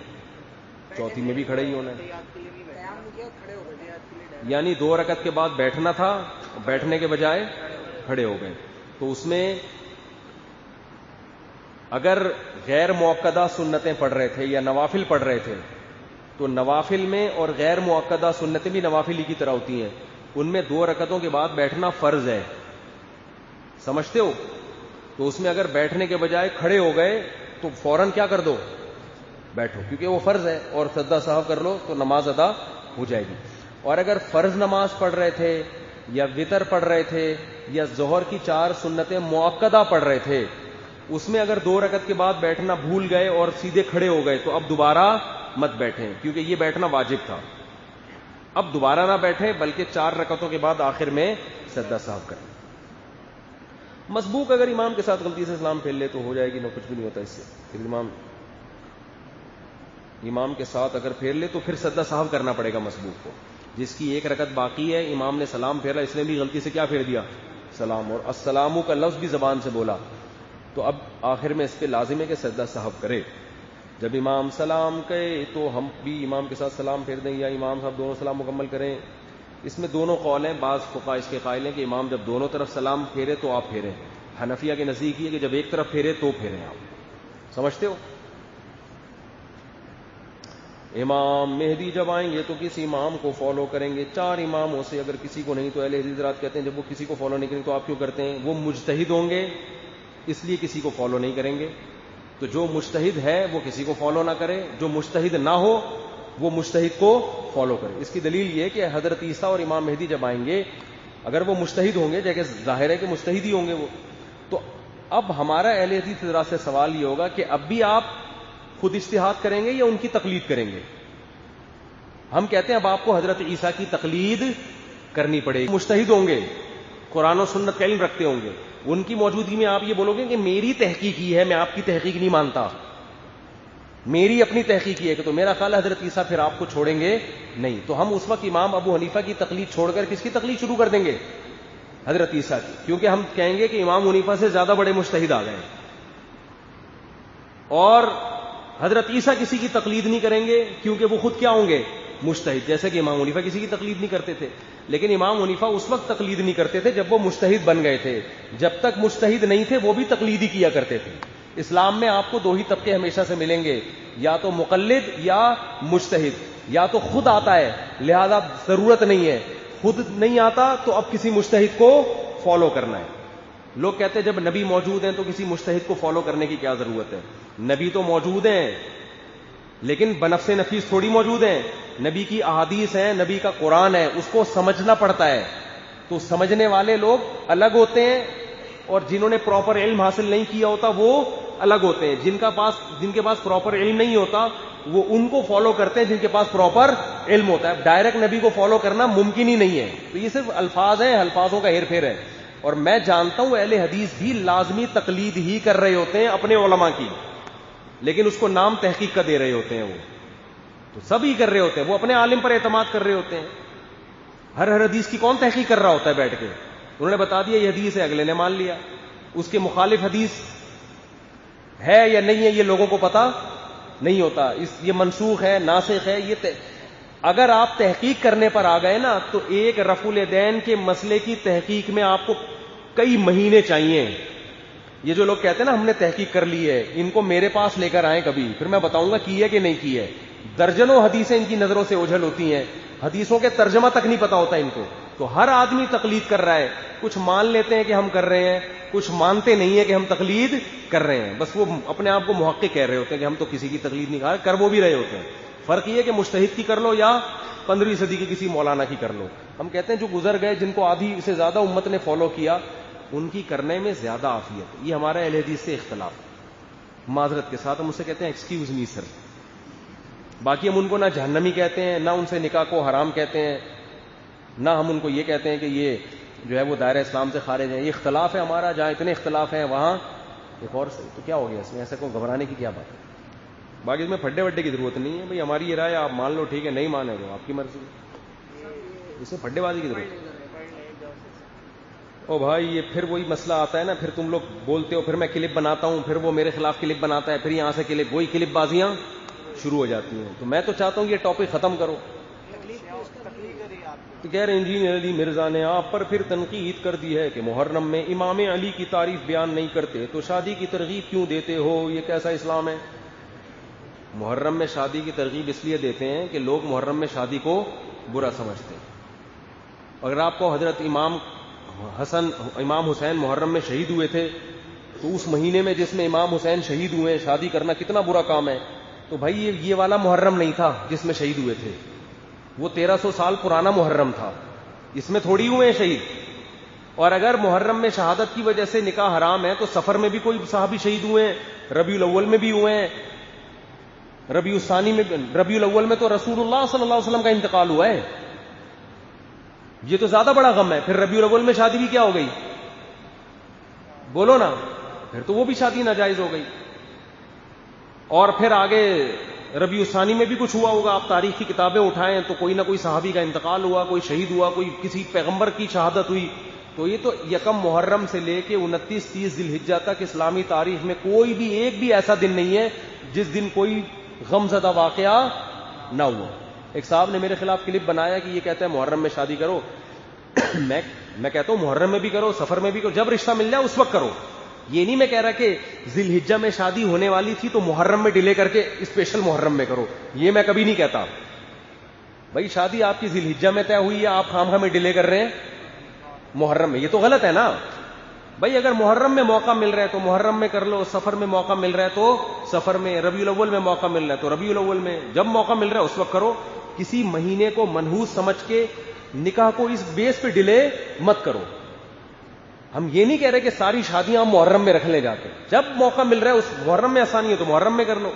چوتھی میں بھی کھڑے ہی ہونا ہے، قیام میں کیا کھڑے ہو گئے، یعنی 2 رکعت کے بعد بیٹھنا تھا، بیٹھنے کے بجائے کھڑے ہو گئے، تو اس میں اگر غیر موقدہ سنتیں پڑھ رہے تھے یا نوافل پڑھ رہے تھے تو نوافل میں، اور غیر موقدہ سنتیں بھی نوافل ہی کی طرح ہوتی ہیں، ان میں 2 رکعتوں کے بعد بیٹھنا فرض ہے، سمجھتے ہو؟ تو اس میں اگر بیٹھنے کے بجائے کھڑے ہو گئے تو فوراً کیا کر دو؟ بیٹھو، کیونکہ وہ فرض ہے، اور سجدہ سہو کر لو تو نماز ادا ہو جائے گی۔ اور اگر فرض نماز پڑھ رہے تھے یا وتر پڑھ رہے تھے یا ظہر کی 4 سنتیں موقدہ پڑھ رہے تھے، اس میں اگر 2 رکعت کے بعد بیٹھنا بھول گئے اور سیدھے کھڑے ہو گئے تو اب دوبارہ مت بیٹھیں، کیونکہ یہ بیٹھنا واجب تھا، اب دوبارہ نہ بیٹھیں بلکہ 4 رکعتوں کے بعد آخر میں سجدہ سہو کریں۔ مسبوق اگر امام کے ساتھ غلطی سے سلام پھیر لے تو ہو جائے گی، نہ کچھ بھی نہیں ہوتا اس سے، پھر امام کے ساتھ اگر پھیر لے تو پھر سجدہ سہو کرنا پڑے گا مسبوق کو، جس کی 1 رکعت باقی ہے، امام نے سلام پھیرا، اس نے بھی غلطی سے کیا پھیر دیا؟ سلام، اور السلام کا لفظ بھی زبان سے بولا، تو اب آخر میں اس پہ لازم ہے کہ سجدہ سہو کرے۔ جب امام سلام کہے تو ہم بھی امام کے ساتھ سلام پھیر دیں، یا امام صاحب دونوں سلام مکمل کریں، اس میں دونوں قول ہیں. بعض فقہاء اس کے قائل ہیں کہ امام جب دونوں طرف سلام پھیرے تو آپ پھیریں. حنفیہ کے نزدیک یہ کہ جب ایک طرف پھیرے تو پھیریں. آپ سمجھتے ہو؟ امام مہدی جب آئیں گے تو کسی امام کو فالو کریں گے. 4 اماموں سے اگر کسی کو نہیں تو اہل حدیث حضرات کہتے ہیں جب وہ کسی کو فالو نہیں کریں تو آپ کیوں کرتے ہیں؟ وہ مجتہد ہوں گے اس لیے کسی کو فالو نہیں کریں گے. تو جو مجتہد ہے وہ کسی کو فالو نہ کرے, جو مجتہد نہ ہو وہ مجتہد کو فالو کرے. اس کی دلیل یہ کہ حضرت عیسیٰ اور امام مہدی جب آئیں گے اگر وہ مجتہد ہوں گے, جیسے ظاہر ہے کہ مجتہد ہی ہوں گے وہ, تو اب ہمارا اہل حدیث حضرات سے سوال یہ ہوگا کہ اب بھی آپ خود اجتہاد کریں گے یا ان کی تقلید کریں گے؟ ہم کہتے ہیں اب آپ کو حضرت عیسیٰ کی تقلید کرنی پڑے گی. مجتہد ہوں گے, قرآن و سنت کا علم رکھتے ہوں گے, ان کی موجودگی میں آپ یہ بولو گے کہ میری تحقیق یہ ہے, میں آپ کی تحقیق نہیں مانتا, میری اپنی تحقیق یہ ہے, کہ تو میرا خیال ہے حضرت عیسیٰ پھر آپ کو چھوڑیں گے نہیں. تو ہم اس وقت امام ابو حنیفہ کی تقلید چھوڑ کر کس کی تقلید شروع کر دیں گے؟ حضرت عیسیٰ کی, کیونکہ ہم کہیں گے کہ امام حنیفہ سے زیادہ بڑے مجتہد آ گئے. اور حضرت عیسیٰ کسی کی تقلید نہیں کریں گے کیونکہ وہ خود کیا ہوں گے؟ مجتہد. جیسے کہ امام حنیفہ کسی کی تقلید نہیں کرتے تھے, لیکن امام حنیفہ اس وقت تقلید نہیں کرتے تھے جب وہ مجتہد بن گئے تھے. جب تک مجتہد نہیں تھے وہ بھی تقلید ہی کیا کرتے تھے. اسلام میں آپ کو 2 ہی طبقے ہمیشہ سے ملیں گے, یا تو مقلد یا مجتہد. یا تو خود آتا ہے لہذا ضرورت نہیں ہے, خود نہیں آتا تو اب کسی مجتہد کو فالو کرنا ہے. لوگ کہتے ہیں جب نبی موجود ہیں تو کسی مجتہد کو فالو کرنے کی کیا ضرورت ہے؟ نبی تو موجود ہیں لیکن بنفس نفیس تھوڑی موجود ہیں. نبی کی احادیث ہیں, نبی کا قرآن ہے, اس کو سمجھنا پڑتا ہے. تو سمجھنے والے لوگ الگ ہوتے ہیں اور جنہوں نے پراپر علم حاصل نہیں کیا ہوتا وہ الگ ہوتے ہیں. جن کے پاس پراپر علم نہیں ہوتا وہ ان کو فالو کرتے ہیں جن کے پاس پراپر علم ہوتا ہے. ڈائریکٹ نبی کو فالو کرنا ممکن ہی نہیں ہے. تو یہ صرف الفاظ ہیں, الفاظوں کا ہیر پھیر ہے. اور میں جانتا ہوں اہل حدیث بھی لازمی تقلید ہی کر رہے ہوتے ہیں اپنے علماء کی, لیکن اس کو نام تحقیق کا دے رہے ہوتے ہیں. وہ تو سب ہی کر رہے ہوتے ہیں, وہ اپنے عالم پر اعتماد کر رہے ہوتے ہیں. ہر حدیث کی کون تحقیق کر رہا ہوتا ہے بیٹھ کے؟ انہوں نے بتا دیا یہ حدیث ہے, اگلے نے مان لیا. اس کے مخالف حدیث ہے یا نہیں ہے یہ لوگوں کو پتا نہیں ہوتا. یہ منسوخ ہے, ناسخ ہے. یہ اگر آپ تحقیق کرنے پر آ گئے نا تو ایک رفع الیدین کے مسئلے کی تحقیق میں آپ کو کئی مہینے چاہیے. یہ جو لوگ کہتے ہیں نا ہم نے تحقیق کر لی ہے, ان کو میرے پاس لے کر آئیں کبھی, پھر میں بتاؤں گا کی ہے کہ نہیں کی ہے. درجنوں حدیثیں ان کی نظروں سے اوجھل ہوتی ہیں, حدیثوں کے ترجمہ تک نہیں پتا ہوتا ان کو. تو ہر آدمی تقلید کر رہا ہے. کچھ مان لیتے ہیں کہ ہم کر رہے ہیں, کچھ مانتے نہیں ہیں کہ ہم تقلید کر رہے ہیں. بس وہ اپنے آپ کو محقق کہہ رہے ہوتے ہیں کہ ہم تو کسی کی تقلید نہیں کر وہ بھی رہے ہوتے ہیں. فرق یہ ہے کہ مجتہد کی کر لو یا 15ویں صدی کی کسی مولانا کی کر لو. ہم کہتے ہیں جو گزر گئے, جن کو آدھی سے زیادہ امت نے فالو کیا, ان کی کرنے میں زیادہ عافیت. یہ ہمارا اہل حدیث سے اختلاف. معذرت کے ساتھ ہم اسے کہتے ہیں ایکسکیوز می سر. باقی ہم ان کو نہ جہنمی کہتے ہیں, نہ ان سے نکاح کو حرام کہتے ہیں, نہ ہم ان کو یہ کہتے ہیں کہ یہ جو ہے وہ دائرہ اسلام سے خارج ہے. یہ اختلاف ہے ہمارا. جہاں اتنے اختلاف ہیں وہاں ایک اور تو کیا ہو گیا اس میں؟ ایسا کو گھبرانے کی کیا بات ہے؟ باقی اس میں پھڈے وڈے کی ضرورت نہیں ہے. بھائی ہماری یہ رائے آپ مان لو, ٹھیک ہے, نہیں مانے تو آپ کی مرضی. اس میں پھڈے بازی کی ضرورت ہے. او بھائی یہ پھر وہی مسئلہ آتا ہے نا, پھر تم لوگ بولتے ہو, پھر میں کلپ بناتا ہوں, پھر وہ میرے خلاف کلپ بناتا ہے, پھر یہاں سے کلپ, وہی کلپ بازیاں شروع ہو جاتی ہیں. تو میں تو چاہتا ہوں کہ یہ ٹاپک ختم کرو. تو کہہ رہے انجینئر علی مرزا نے آپ پر پھر تنقید کر دی ہے کہ محرم میں امام علی کی تعریف بیان نہیں کرتے تو شادی کی ترغیب کیوں دیتے ہو, یہ کیسا اسلام ہے؟ محرم میں شادی کی ترغیب اس لیے دیتے ہیں کہ لوگ محرم میں شادی کو برا سمجھتے ہیں. اگر آپ کو حضرت امام حسین محرم میں شہید ہوئے تھے تو اس مہینے میں جس میں امام حسین شہید ہوئے شادی کرنا کتنا برا کام ہے. تو بھائی یہ والا محرم نہیں تھا جس میں شہید ہوئے تھے, وہ 1300 سال پرانا محرم تھا, اس میں تھوڑی ہوئے ہیں شہید. اور اگر محرم میں شہادت کی وجہ سے نکاح حرام ہے تو سفر میں بھی کوئی صحابی شہید ہوئے ہیں, ربیع الاول میں بھی ہوئے ہیں, ربیع الثانی میں, ربیع الاول میں تو رسول اللہ صلی اللہ علیہ وسلم کا انتقال ہوا ہے. یہ تو زیادہ بڑا غم ہے. پھر ربیع الاول میں شادی بھی کیا ہو گئی؟ بولو نا, پھر تو وہ بھی شادی ناجائز ہو گئی. اور پھر آگے ربیع الثانی میں بھی کچھ ہوا ہوگا. آپ تاریخ کی کتابیں اٹھائیں تو کوئی نہ کوئی صحابی کا انتقال ہوا, کوئی شہید ہوا, کوئی کسی پیغمبر کی شہادت ہوئی. تو یہ تو یکم محرم سے لے کے 29-30 ذی الحجہ تک اسلامی تاریخ میں کوئی بھی ایک بھی ایسا دن نہیں ہے جس دن کوئی غم زدہ واقعہ نہ ہوا. ایک صاحب نے میرے خلاف کلپ بنایا کہ یہ کہتا ہے محرم میں شادی کرو. میں کہتا ہوں محرم میں بھی کرو, سفر میں بھی کرو, جب رشتہ مل جائے اس وقت کرو. یہ نہیں میں کہہ رہا کہ ذی الحجہ میں شادی ہونے والی تھی تو محرم میں ڈیلے کر کے اسپیشل محرم میں کرو, یہ میں کبھی نہیں کہتا. بھائی شادی آپ کی ذی الحجہ میں طے ہوئی ہے, آپ خام میں ڈیلے کر رہے ہیں محرم میں, یہ تو غلط ہے نا. بھائی اگر محرم میں موقع مل رہا ہے تو محرم میں کر لو, سفر میں موقع مل رہا ہے تو سفر میں, ربیع الاول میں موقع مل رہا ہے تو ربیع الاول میں, جب موقع مل رہا ہے اس وقت کرو. کسی مہینے کو منحوس سمجھ کے نکاح کو اس بیس پہ ڈیلے مت کرو. ہم یہ نہیں کہہ رہے کہ ساری شادیاں ہم محرم میں رکھ لے جاتے, جب موقع مل رہا ہے اس محرم میں آسانی ہے تو محرم میں کر لو.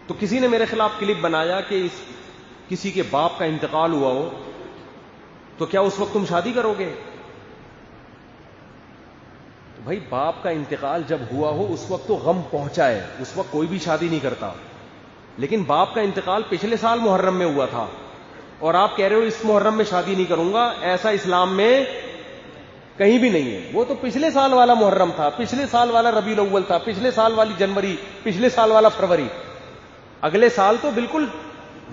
تو کسی نے میرے خلاف کلپ بنایا کہ کسی کے باپ کا انتقال ہوا ہو تو کیا اس وقت تم شادی کرو گے؟ بھائی باپ کا انتقال جب ہوا ہو اس وقت تو غم پہنچا ہے, اس وقت کوئی بھی شادی نہیں کرتا. لیکن باپ کا انتقال پچھلے سال محرم میں ہوا تھا اور آپ کہہ رہے ہو اس محرم میں شادی نہیں کروں گا, ایسا اسلام میں کہیں بھی نہیں ہے. وہ تو پچھلے سال والا محرم تھا, پچھلے سال والا ربیع الاول تھا, پچھلے سال والی جنوری, پچھلے سال والا فروری. اگلے سال تو بالکل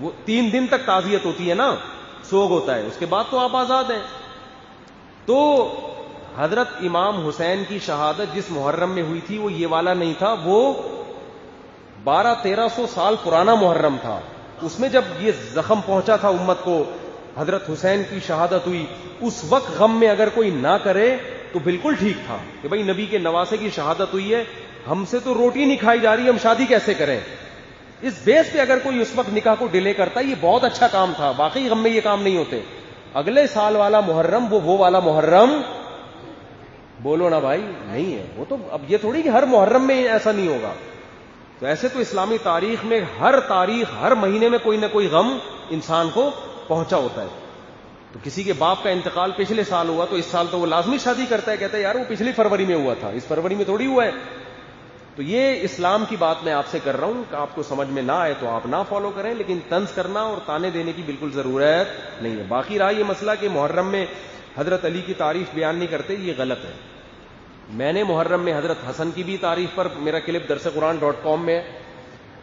وہ 3 دن تک تعزیت ہوتی ہے نا, سوگ ہوتا ہے, اس کے بعد تو آپ آزاد ہیں. تو حضرت امام حسین کی شہادت جس محرم میں ہوئی تھی وہ یہ والا نہیں تھا, وہ 1200-1300 سال پرانا محرم تھا. اس میں جب یہ زخم پہنچا تھا امت کو, حضرت حسین کی شہادت ہوئی, اس وقت غم میں اگر کوئی نہ کرے تو بالکل ٹھیک تھا کہ بھئی نبی کے نواسے کی شہادت ہوئی ہے, ہم سے تو روٹی نہیں کھائی جا رہی, ہم شادی کیسے کریں. اس بیس پہ اگر کوئی اس وقت نکاح کو ڈیلے کرتا یہ بہت اچھا کام تھا. واقعی غم میں یہ کام نہیں ہوتے. اگلے سال والا محرم وہ والا محرم بولو نا بھائی نہیں ہے. وہ تو اب یہ تھوڑی کہ ہر محرم میں ایسا نہیں ہوگا. تو ایسے تو اسلامی تاریخ میں ہر تاریخ, ہر مہینے میں کوئی نہ کوئی غم انسان کو پہنچا ہوتا ہے. تو کسی کے باپ کا انتقال پچھلے سال ہوا تو اس سال تو وہ لازمی شادی کرتا ہے, کہتا ہے یار وہ پچھلی فروری میں ہوا تھا, اس فروری میں تھوڑی ہوا ہے. تو یہ اسلام کی بات میں آپ سے کر رہا ہوں کہ آپ کو سمجھ میں نہ آئے تو آپ نہ فالو کریں, لیکن طنز کرنا اور تانے دینے کی بالکل ضرورت نہیں ہے. باقی رہا یہ مسئلہ کہ محرم میں حضرت علی کی تعریف بیان نہیں کرتے, یہ غلط ہے. میں نے محرم میں حضرت حسن کی بھی تعریف پر میرا کلپ درسقرآن.com میں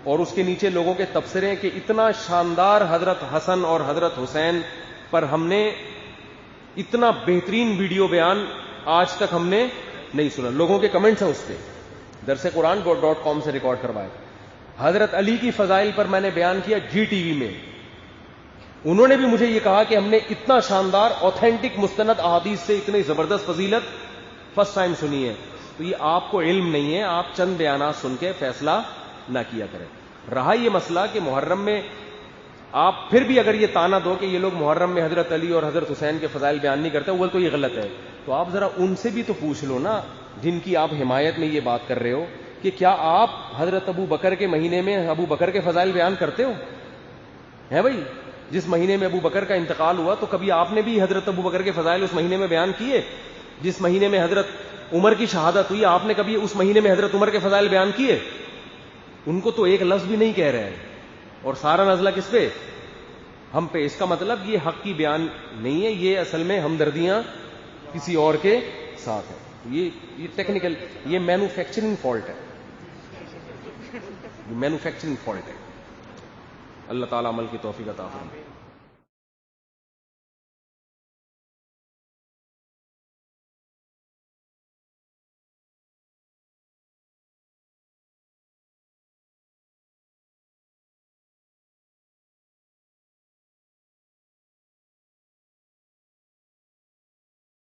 اور اس کے نیچے لوگوں کے تبصرے کہ اتنا شاندار حضرت حسن اور حضرت حسین پر ہم نے اتنا بہترین ویڈیو بیان آج تک ہم نے نہیں سنا. لوگوں کے کمنٹس ہیں اس پہ, درسقرآن.com سے ریکارڈ کروائے. حضرت علی کی فضائل پر میں نے بیان کیا جی ٹی وی میں, انہوں نے بھی مجھے یہ کہا کہ ہم نے اتنا شاندار اوتھینٹک مستند احادیث سے اتنی زبردست فضیلت فرسٹ ٹائم سنی ہے. تو یہ آپ کو علم نہیں ہے, آپ چند بیانات سن کے فیصلہ نہ کیا کریں. رہا یہ مسئلہ کہ محرم میں آپ پھر بھی اگر یہ تانا دو کہ یہ لوگ محرم میں حضرت علی اور حضرت حسین کے فضائل بیان نہیں کرتے, وہ تو یہ غلط ہے. تو آپ ذرا ان سے بھی تو پوچھ لو نا جن کی آپ حمایت میں یہ بات کر رہے ہو کہ کیا آپ حضرت ابو بکر کے مہینے میں ابو بکر کے فضائل بیان کرتے ہو؟ ہے بھائی, جس مہینے میں ابو بکر کا انتقال ہوا تو کبھی آپ نے بھی حضرت ابو بکر کے فضائل اس مہینے میں بیان کیے؟ جس مہینے میں حضرت عمر کی شہادت ہوئی آپ نے کبھی اس مہینے میں حضرت عمر کے فضائل بیان کیے؟ ان کو تو ایک لفظ بھی نہیں کہہ رہے ہیں, اور سارا نزلہ کس پہ؟ ہم پہ. اس کا مطلب یہ حق کی بیان نہیں ہے, یہ اصل میں ہمدردیاں کسی اور کے ساتھ ہے. یہ ٹیکنیکل, یہ مینوفیکچرنگ فالٹ ہے, مینوفیکچرنگ فالٹ ہے. اللہ تعالیٰ عمل کی توفیق عطا فرمائے.